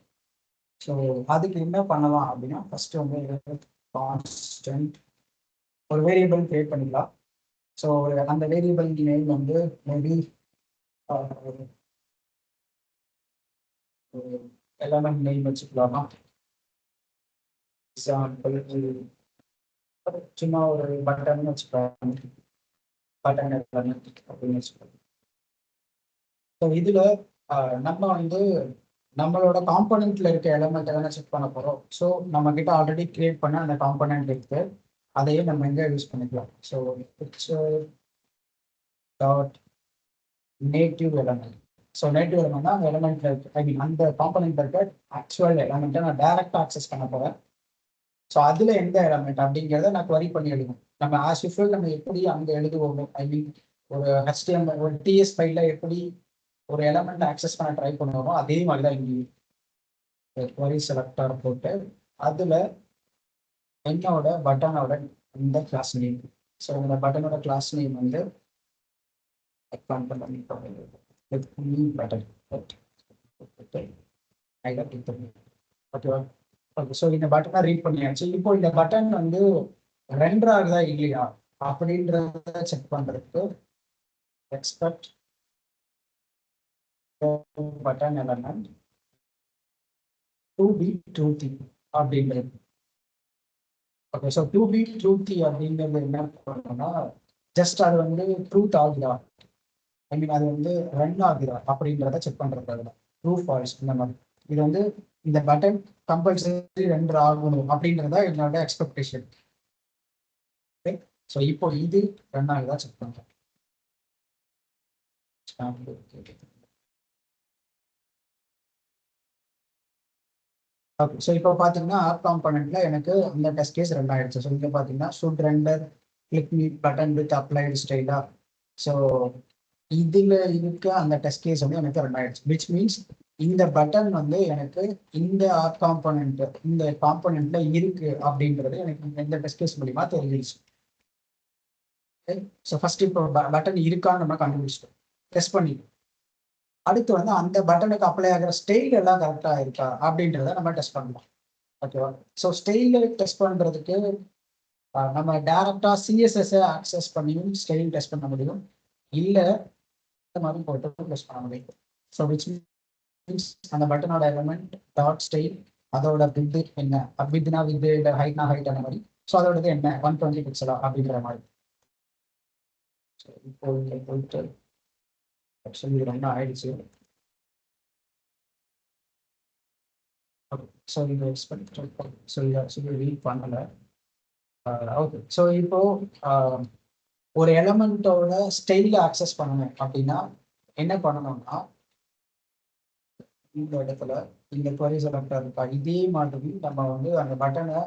ஸோ அதுக்கு என்ன பண்ணலாம் அப்படின்னா ஃபர்ஸ்ட் வந்து கான்ஸ்டன்ட் ஒரு வேரியபிள் கிரியேட் பண்ணிக்கலாம். ஸோ அந்த வேரியபிள் நேம் வந்து மேபி எலமெண்ட் நேம் வச்சுக்கலாமா? எக்ஸாம்பிள் சும்மா ஒரு பட்டன் வச்சுக்கலாம், பட்டன் அப்படின்னு வச்சுக்கலாம். ஸோ இதுல நம்ம வந்து நம்மளோட காம்பனண்ட்ல இருக்க எலமெண்ட் தானே செக் பண்ண போறோம். ஸோ நம்ம கிட்ட ஆல்ரெடி கிரியேட் பண்ண அந்த காம்பனண்ட் இருக்கு, அதையே நம்ம எங்க யூஸ் பண்ணிக்கலாம். So picture dot native element. So native எலமெண்ட்னா அந்த எலமெண்ட்ல இருக்கு, ஐ மீன் அந்த காம்பனண்ட்ல இருக்க ஆக்சுவல் எலமெண்ட்டை நான் டைரக்டா ஆக்சஸ் பண்ண போறேன். ஸோ அதுல எந்த எலமெண்ட் அப்படிங்கிறத நான் குவரி பண்ணி எழுதுவோம். நம்ம ஆஸ் யூஸ்வல் நம்ம எப்படி அங்கே எழுதுவோமோ, ஐ மீன் ஒரு HTML ஒரு TS ஃபைல்ல எப்படி ஒரு எலமெண்ட் ஆக்சஸ் பண்ண ட்ரை பண்ணுவோமோ அதே மாதிரி தான் இங்கேயும் குவரி செலக்டர் போட்டு அதுல என்னோட பட்டனோட இந்த கிளாஸ் நேம். ஸோ இந்த பட்டனோட கிளாஸ் நேம் வந்து பட்டன் ஓகேவா? ஓகே. ஸோ இந்த பட்டனை ரீட் பண்ணியாச்சு. இப்போ இந்த பட்டன் வந்து ரெண்டர் ஆகுதா இல்லையா அப்படின்றத செக் பண்றதுக்கு expect button element to be truthy அப்படின்றது. Okay. So to be truthy அப்படிங்கிறது என்ன பண்ணணும்னா, ஜஸ்ட் அது வந்து ட்ரூத் ஆகுதா, ஐ மீன் அது வந்து ரன் ஆகுதா அப்படின்றத செக் பண்றது தான் ட்ரூ ஃபால்ஸ். இந்த மாதிரி இது வந்து இந்த பட்டன் கம்பல்சரி ரெண்டர் ஆகணும் அப்படின்றதா என்னோட எக்ஸ்பெக்டேஷன். ஓகே. ஸோ இப்போ இது ரன் ஆகுதா செக் பண்றேன். ஓகே. ஸோ இப்போ பார்த்தீங்கன்னா ஆப் காம்பனண்ட்ல எனக்கு அந்த டெஸ்ட் கேஸ் ரன் ஆயிடுச்சு. ஸோ இங்கே பார்த்தீங்கன்னா should render click me button with applied ஸ்டைலா. ஸோ இதுல இருக்க அந்த டெஸ்ட் கேஸ் வந்து எனக்கு ரன் ஆயிடுச்சு. விச் மீன்ஸ் இந்த பட்டன் வந்து எனக்கு இந்த ஆப் காம்பனண்ட் இந்த காம்பனண்ட்ல இருக்கு அப்படின்றது எனக்கு இந்த டெஸ்ட் கேஸ் மூலியமா தெரிஞ்சிருச்சு. ஸோ ஃபர்ஸ்ட் இப்போ பட்டன் இருக்கான்னு நம்ம கண்டுபிடிச்சிட்டோம், டெஸ்ட் பண்ணி. அடுத்து வந்து அந்த பட்டனுக்கு அப்ளை ஆகிற ஸ்டைல் எல்லாம் கரெக்டா இருக்கா அப்படின்றத நம்ம டெஸ்ட் பண்ணலாம். ஓகேவா? ஸோ ஸ்டைல டெஸ்ட் பண்றதுக்கு நம்ம டைரக்டா சிஎஸ்எஸ் ஆக்சஸ் பண்ணியும் ஸ்டைல் டெஸ்ட் பண்ண முடியும், இல்லை இந்த மாதிரி போட்டு டெஸ்ட் பண்ண முடியும். ஸோ விச் மீன்ஸ் அந்த பட்டனோட எலமெண்ட் டாட் ஸ்டைல் அதோட வித் என்ன, வித்னா வித், ஹைட்னா ஹைட், அந்த மாதிரி. ஸோ அதோட இது என்ன 120 பிக்சலா அப்படிங்கிற மாதிரி. ஸோ இப்போ இங்கே போயிட்டு ஆக்சுவலி ரொம்ப ஆயிடுச்சு. ஸோ இது எக்ஸ்பெக்ட் ஸோ இதை ஆக்சுவலி ரீட் பண்ணலை. ஓகே. ஸோ இப்போ ஒரு எலமெண்ட்டோட ஸ்டைல ஆக்சஸ் பண்ணணும் அப்படின்னா என்ன பண்ணணும்னா, இந்த இடத்துல இந்த query selector இருக்கா, இதே மாதிரி நம்ம வந்து அந்த பட்டனை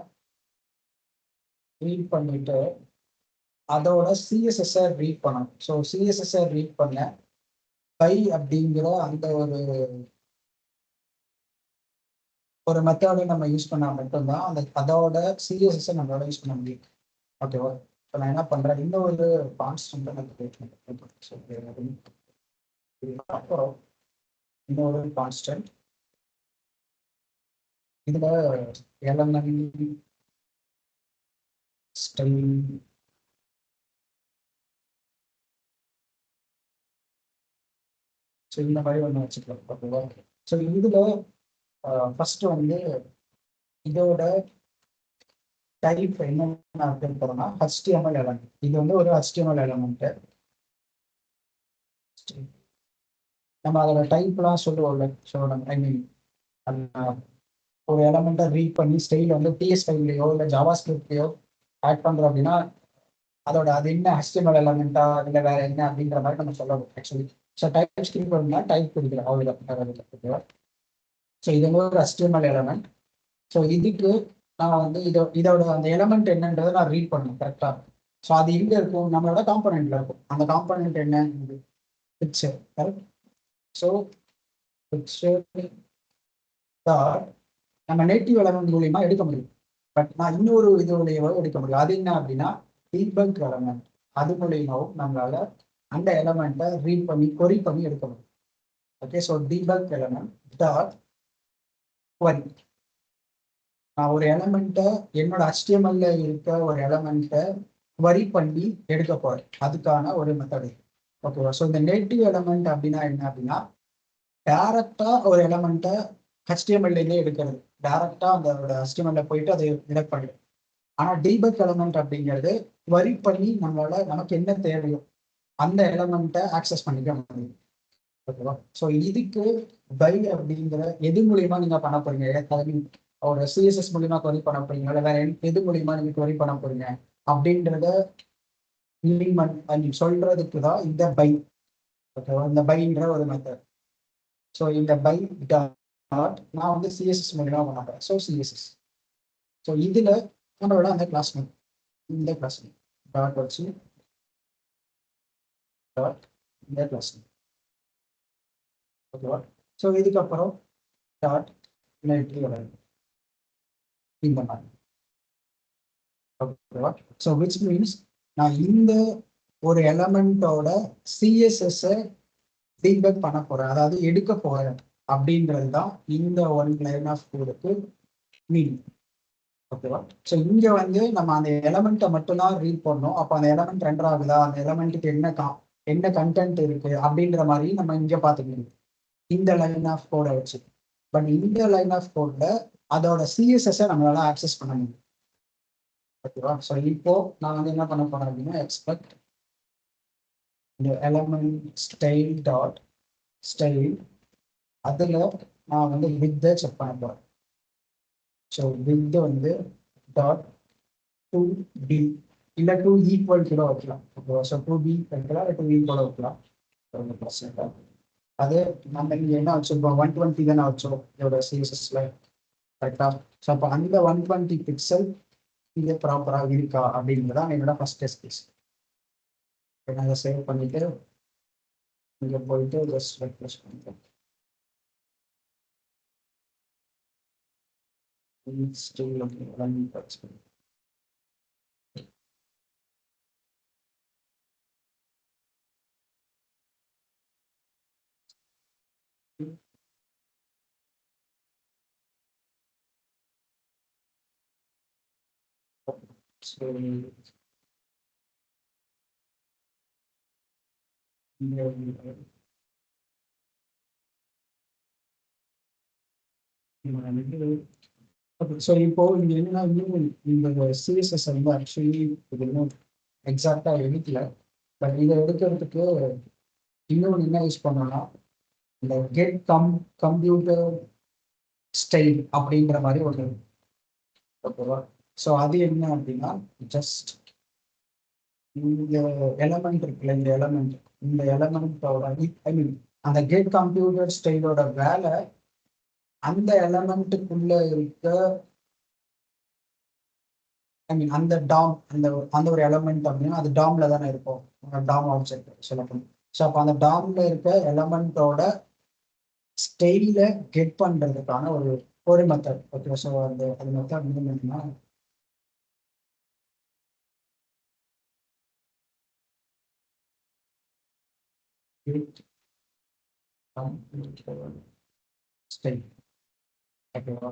ரீட் பண்ணிட்டு அதோட சிஎஸ்எஸ் ரீட் பண்ணணும். ஸோ சிஎஸ்எஸ் ரீட் பண்ண பை அப்படிங்கிற அந்த ஒரு மெத்தடை நம்ம யூஸ் பண்ணா மட்டும்தான் அந்த அதோட சிஎஸ்எஸ் நம்மளால யூஸ் பண்ண முடியும். ஓகேவா? இப்போ நான் என்ன பண்றேன், இந்த ஒரு கான்ஸ்டன்ட் அப்புறம் இன்னொரு கான்ஸ்டன்ட் இதுல எலமெண்ட் ஸ்டைல் ஸோ இந்த மாதிரி ஒன்று வச்சுக்கலாம். ஓகேவா? ஸோ இதுல ஃபர்ஸ்ட் வந்து இதோட டைப் என்ன அப்படின்னு போறோம்னா HTML எலமெண்ட். இது வந்து ஒரு HTML எலமெண்ட். நம்ம அதோட டைப்லாம் சொல்லுவோம்ல. ஸோ ஐ மீன் ஒரு எலமெண்ட்டை ரீட் பண்ணி ஸ்டைல் வந்து டிஎஸ் ஃபைவ்லையோ இல்லை ஜாவா ஸ்கிரிப்ட்லையோ ஆட் பண்ணுறோம் அப்படின்னா அதோட அது என்ன HTML எலமெண்ட்டா இல்லை வேற என்ன அப்படிங்கிற மாதிரி நம்ம சொல்லணும் ஆக்சுவலி. ஸோ டைப் ஸ்கிரிப்ட் பண்ணா டைப் கொடுக்குறோம் அவ்வளோ. ஸோ இது வந்து ஒரு HTML எலமெண்ட். ஸோ இதுக்கு நான் வந்து இதோட அந்த எலமெண்ட் என்னன்றதை நான் ரீட் பண்ணணும் கரெக்டாக. ஸோ அது எங்கே இருக்கும், நம்மளோட காம்பனண்ட்ல இருக்கும். அந்த காம்பனண்ட் என்ன, பிக்சர். கரெக்ட். ஸோ பிக்சர் நம்ம நேட்டிவ் எலமெண்ட் மூலியமா எடுக்க முடியும். பட் நான் இன்னொரு இதோடையவோ எடுக்க முடியும். அது என்ன அப்படின்னா டீபக் எலமெண்ட். அது மூலியமாவும் நம்மளால அந்த எலமெண்ட்டை ரீட் பண்ணி கொரி பண்ணி எடுக்க முடியும். Okay. So debug element dot query. நான் ஒரு எலமெண்ட்டை என்னோட HTML இருக்க ஒரு எலமெண்ட்டை query பண்ணி எடுக்க போறேன், அதுக்கான ஒரு மெத்தடு. ஓகேவா? ஸோ இந்த நேட்டிவ் எலமெண்ட் அப்படின்னா என்ன அப்படின்னா டைரக்டா ஒரு எலமெண்ட்டை HTML எடுக்கிறது, டைரக்டா அந்த HTML போயிட்டு அதை டிடெக்ட் பண்ணிடும். ஆனா டீபக் எலமெண்ட் அப்படிங்கிறது query பண்ணி நம்மளால நமக்கு என்ன தேவையோ அந்த எலமெண்ட்டை ஆக்சஸ் பண்ணிக்க முடியும். ஓகேவா? ஸோ இதுக்கு பை அப்படிங்கிற எது மூலியமா நீங்க பண்ண போறீங்க, ஒரு சிஎஸ்எஸ் மூலியமா query பண்ண போறீங்க, இல்லை வேற எது மூலியமா நீங்க query பண்ண போறீங்க அப்படின்றத சொல்றதுக்கு தான் இந்த பை. ஓகேவா? இந்த பைன்ற ஒரு மெத்தட். ஸோ இந்த பை டாட் நான் வந்து சிஎஸ்எஸ் மூலியமா பண்ண போறேன். So CSS. ஸோ இதுல நம்மளோட அந்த கிளாஸ் நேம், இந்த கிளாஸ் நேம் டாட் வச்சு டாட் இந்த கிளாஸ் நேம். ஓகேவா? ஸோ இதுக்கப்புறம் டாட் நேட்டிவ் எலமெண்ட் இந்த மாதிரி. ஓகேவா? ஸோ விச் மீன்ஸ் நான் இந்த ஒரு எலமெண்டோட சிஎஸ்எஸ் டீபக் பண்ண போறேன், அதாவது எடுக்க போறேன் அப்படின்றது தான் இந்த ஒன் லைன் ஆஃப் கோடுக்கு மீன். ஓகேவா? ஸோ இங்க வந்து நம்ம அந்த எலமெண்ட்டை மட்டும்தான் ரீட் பண்ணோம். அப்போ அந்த எலமெண்ட் ரெண்டர் ஆகுதா, அந்த எலமெண்ட்டுக்கு என்ன கண்டென்ட் இருக்கு அப்படின்ற மாதிரி நம்ம இங்க பார்த்துக்கணும் இந்த லைன் ஆஃப் கோடை வச்சு. பட் இந்த லைன் ஆஃப் கோட்ல அதோட சிஎஸ்எஸ் நம்மளால ஆக்சஸ் பண்ண முடியும். ஓகேவா? ஸோ இப்போ நான் வந்து என்ன பண்ண போறேன் அப்படின்னா எக்ஸ்பெக்ட் இந்த எலமெண்ட் ஸ்டைல் டாட் ஸ்டைல், அதில் நான் வந்து வித் செக் பண்ண போறேன். ஸோ வித் வந்து டாட் டூ டி இல்லை டூ ஈக்குவல் கூட வைக்கலாம். ஓகேவா? ஸோ டூ பி வைக்கலாம், இல்லை டூ ஈக்குவலாக வைக்கலாம், ஒன்றும் பிரச்சனை இல்லை. அது நம்ம இங்கே என்ன வச்சிருக்கோம், 120 தானே வச்சோம் இதோட சிஎஸ்எஸ்ல, கரெக்டா? ஸோ அப்போ அந்த 120 பிக்சல் இங்கே ப்ராப்பராக இருக்கா அப்படின்றதான் என்னோட ஃபர்ஸ்ட் டெஸ்ட் கேஸ். நான் அதை சேவ் பண்ணிட்டு இங்கே போயிட்டு ஜஸ்ட் ரெஃப்ரெஷ் பண்ணிட்டேன். ஸ்டில் ரன் டச் பண்ணி ஸோ இப்போ இங்க என்னன்னா இன்னும் இந்த சிஎஸ்எஸ் வந்து ஆக்சுவலி இது இன்னும் எக்ஸாக்டா எடுக்கல. பட் இதை எடுக்கிறதுக்கு இன்னொன்று என்ன யூஸ் பண்ணோம்னா இந்த கெட் கம்ப்யூட்டர் ஸ்டைல் அப்படின்ற மாதிரி ஒரு, ஓகேவா? ஸோ அது என்ன அப்படின்னா ஜஸ்ட் இந்த எலமெண்ட் இருக்குல்ல, இந்த எலமெண்டோட ஐ மீன் அந்த கெட் கம்ப்யூட்டர் ஸ்டைலோட வேலை அந்த எலமெண்ட்டுக்குள்ள இருக்க, ஐ மீன் அந்த டாம் அந்த ஒரு எலமெண்ட் அப்படின்னா அது டாம்ல தானே இருக்கும், டாம் ஆப்ஜெக்ட் சொல்லப்படும். ஸோ அப்போ அந்த டாம்ல இருக்க எலமெண்டோட ஸ்டைல கெட் பண்றதுக்கான ஒரு மெத்தட். ஓகே, ஸோ அது மெத்தட் என்னன்னா ஸ்டைல். ஓகேவா?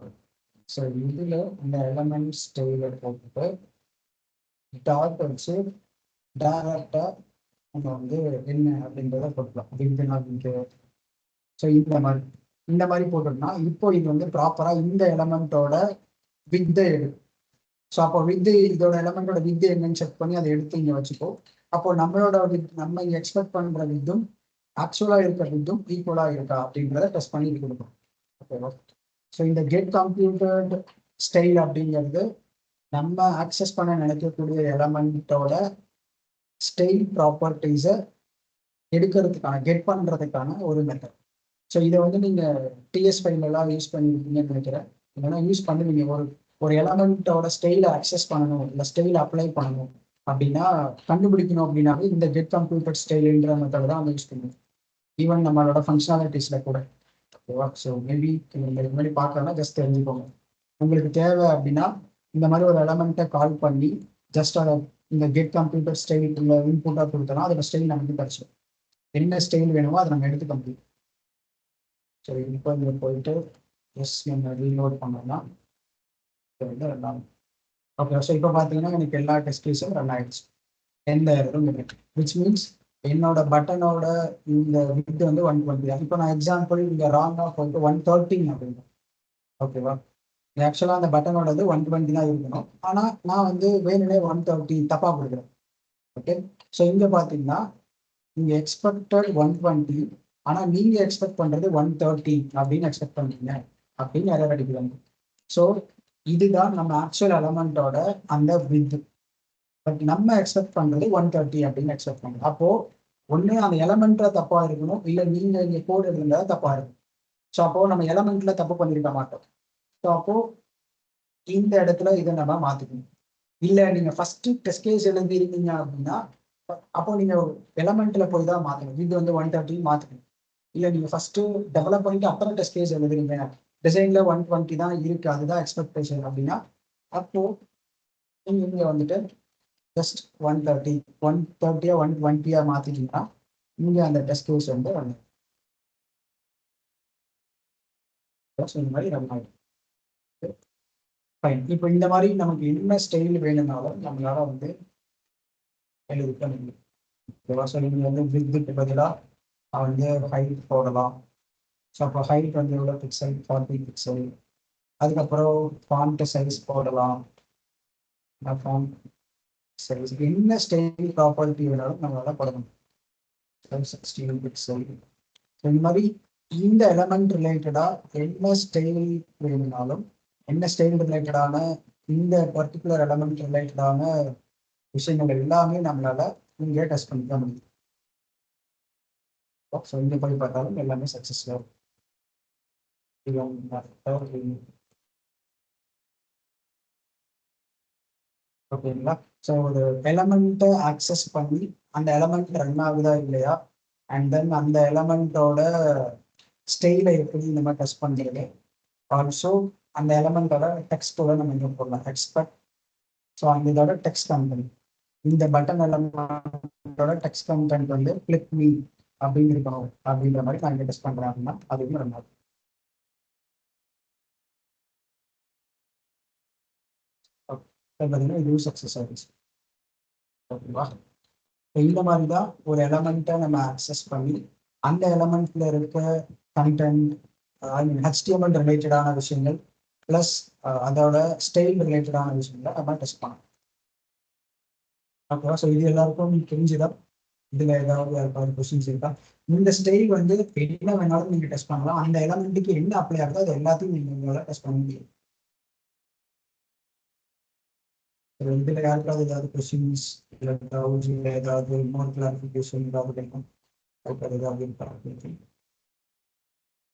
ஸோ இதுல இந்த எலமெண்ட் ஸ்டைல போட்டுட்டு டாட் வச்சு டைரக்டா நம்ம வந்து என்ன அப்படின்றத போட்டுக்கலாம். அப்படின்ட்டு ஸோ இந்த மாதிரி போட்டோம்னா இப்போ இது வந்து ப்ராப்பரா இந்த எலமெண்டோட வித்தை எடுக்கும். ஸோ அப்போ வித்து இதோட எலமெண்டோட வித்து என்னன்னு செக் பண்ணி அதை எடுத்து இங்கே வச்சுக்கோ. அப்போ நம்மளோட நம்ம இங்கே எக்ஸ்பெக்ட் பண்ற வித்தும் ஆக்சுவலாக இருக்கிற வித்தும் ஈக்குவலாக இருக்கா அப்படின்றத டெஸ்ட் பண்ணி கொடுக்கும். ஓகேவா? ஸோ இந்த கெட் கம்ப்யூட்டர்ட் ஸ்டைல் அப்படிங்கிறது நம்ம ஆக்சஸ் பண்ண நினைக்கக்கூடிய எலமெண்டோட ஸ்டைல் ப்ராப்பர்ட்டிஸை எடுக்கிறதுக்கான கெட் பண்ணுறதுக்கான ஒரு மெத்தட். ஸோ இதை வந்து நீங்கள் டிஎஸ் ஃபைலெல்லாம் யூஸ் பண்ணியிருக்கீங்கன்னு நினைக்கிறேன். இல்லைன்னா யூஸ் பண்ணுவீங்க. ஒரு எலமெண்ட்டோட ஸ்டைலை அக்சஸ் பண்ணணும், இல்லை ஸ்டைல் அப்ளை பண்ணணும் அப்படின்னா கண்டுபிடிக்கணும் அப்படின்னாவே இந்த கெட் கம்ப்யூட்டர் ஸ்டைலுன்ற மெத்தட் தான் வந்து யூஸ் பண்ணுவோம். ஈவன் நம்மளோட ஃபங்க்ஷனாலிட்டிஸில் கூட. ஓகேவா? ஸோ மேபி நீங்கள் இது மாதிரி பார்க்கறதுனா ஜஸ்ட் தெரிஞ்சுக்கோங்க. உங்களுக்கு தேவை அப்படின்னா இந்த மாதிரி ஒரு எலமெண்ட்டை கால் பண்ணி ஜஸ்ட் அதை இந்த கெட் கம்ப்யூட்டர் ஸ்டைல் இன்புட்டாக கொடுத்தோம்னா அதோட ஸ்டைல் நமக்கு கிடச்சிடும். என்ன ஸ்டைல் வேணுமோ அதை நம்ம எடுத்துக்க முடியும். சரி, இப்போ இங்கே போயிட்டு நம்ம ரீலோட் பண்ணோம்னா வந்து ரன் ஆகும். ஓகே, ஸோ இப்போ பார்த்தீங்கன்னா எனக்கு எல்லா டெஸ்ட் கேஸும் ரன் ஆயிடுச்சு, எந்த எரரும் இல்லை. விச் மீன்ஸ் என்னோட பட்டனோட இந்த வித் வந்து 120 தான். இப்போ நான் எக்ஸாம்பிள் இங்கே ராங்காக போயிட்டு 130 அப்படின்னு. ஓகேவா? ஆக்சுவலாக அந்த பட்டனோட 120 தான் இருக்கணும். ஆனால் நான் வந்து வேணுனே 130 தப்பாக கொடுக்குறேன். ஓகே, ஸோ இங்கே பார்த்தீங்கன்னா இங்கே எக்ஸ்பெக்டட் 120, ஆனால் நீங்கள் எக்ஸ்பெக்ட் பண்ணுறது 130 அப்படின்னு எக்ஸ்பெக்ட் பண்ணுறீங்க அப்படின்னு எரர் அடிக்கிறாங்க. ஸோ இதுதான் நம்ம ஆக்சுவல் எலமெண்டோட அந்த வித். பட் நம்ம எக்ஸ்பெக்ட் பண்ணுறது 130 அப்படின்னு எக்ஸ்பெக்ட் பண்ணுறோம். அப்போது ஒன்று அந்த எலமெண்ட்டில் தப்பாக இருக்கணும், இல்லை நீங்கள் இங்கே கோடு இருந்தால் தப்பாக இருக்கும். ஸோ அப்போது நம்ம எலமெண்ட்டில் தப்பு பண்ணியிருக்க மாட்டோம். ஸோ அப்போது இந்த இடத்துல இதை நம்ம மாற்றிக்கணும். இல்லை நீங்கள் ஃபஸ்ட்டு டெஸ்ட் கேஸ் எழுதிருக்கீங்க அப்படின்னா அப்போ நீங்கள் எலமெண்ட்ல போய் தான் மாற்றணும். இது வந்து 130 மாற்றணும். இல்லை நீங்கள் ஃபஸ்ட்டு டெவலப் பண்ணிட்டு அப்புறம் டெஸ்ட் கேஸ் எழுதுறீங்க, டிசைனில் 120 தான் இருக்குது, அதுதான் எக்ஸ்பெக்டேஷன் அப்படின்னா அப்போ நீங்கள் இங்கே வந்துட்டு ஜஸ்ட் 130 120 மாற்றிட்டீங்கன்னா இங்கே அந்த டெஸ்ட் கேஸ் வந்து இந்த மாதிரி ரன் ஆகிடும். ஃபைன். இப்போ இந்த மாதிரி நமக்கு என்ன ஸ்டைல் வேணும்னாலும் நம்மளால வந்து எழுதிக்க முடியும். ஓகேவா? ஸோ நீங்கள் வந்து வித்துக்கு பதிலாக வந்து ஹைட் போடலாம். ஸோ அப்போ ஹைட் வந்து எவ்வளோ பிக்சல்? 40 பிக்சல். அதுக்கப்புறம் ஃபாண்ட் சைஸ் போடலாம். ஃபாண்ட் சைஸ் என்ன ஸ்டைல் ப்ராப்பர்ட்டி வேணாலும் நம்மளால போடணும். 16 பிக்சல். ஸோ இந்த மாதிரி இந்த எலமெண்ட் ரிலேட்டடாக என்ன ஸ்டைல் வேணும்னாலும், என்ன ஸ்டைல் ரிலேட்டடான இந்த பர்டிகுலர் எலமெண்ட் ரிலேட்டடான விஷயங்கள் எல்லாமே நம்மளால இங்கே டெஸ்ட் பண்ணிக்க முடியும். ஸோ இங்கே போய் பார்த்தாலும் எல்லாமே சக்ஸஸ்ஃபுல்லாக ஓகேங்களா? ஸோ ஒரு எலமெண்ட்டை ஆக்சஸ் பண்ணி அந்த எலமெண்ட் ரன் ஆகுதா இல்லையா, அண்ட் தென் அந்த எலமெண்ட்டோட ஸ்டைலை எப்படி இந்த மாதிரி டெஸ்ட் பண்ணுறது. ஆல்சோ அந்த எலமெண்ட்டோட டெக்ஸ்ட்டோட நம்ம இங்கே போடலாம் எக்ஸ்பெக்ட். ஸோ அந்த இதோட டெக்ஸ்ட் கண்டென்ட், இந்த பட்டன் எலமெண்ட்டோட டெக்ஸ்ட் கண்டென்ட் வந்து கிளிக் மீ அப்படின்னு இருக்கணும் அப்படின்ற மாதிரி நான் இங்கே டெஸ்ட் பண்ணுறேன் அப்படின்னா அதுவும் ரொம்ப பார்த்தீங்கன்னா இதுவும் சக்ஸஸ் ஆகிடுச்சு. ஓகேவா? இந்த மாதிரி தான் ஒரு எலமெண்ட்டை நம்ம ஆக்சஸ் பண்ணி அந்த எலமெண்ட்ல இருக்க கண்டென்ட், ஐ மீன் HTML ரிலேட்டடான விஷயங்கள் ப்ளஸ் அதோட ஸ்டைல் ரிலேட்டடான விஷயங்களை நம்ம டெஸ்ட் பண்ணலாம். ஓகேவா? ஸோ இது எல்லாருக்கும் தெரிஞ்சுதான். இதுல ஏதாவது யாருக்காவது கொஸ்டின்ஸ் இருக்கா? இந்த ஸ்டைல் வந்து என்ன வேணாலும் நீங்க டெஸ்ட் பண்ணலாம். அந்த எலமெண்ட்டுக்கு என்ன அப்ளை ஆகுதோ அது எல்லாத்தையும் நீங்க உங்களால டெஸ்ட் பண்ண முடியும். இதுல யாருக்காவது ஏதாவது கொஸ்டின்ஸ் இல்லை டவுட்ஸ் இல்லை ஏதாவது மோர் கிளாரிஃபிகேஷன் ஏதாவது கிடைக்கும் ஏதாவது இருக்கா?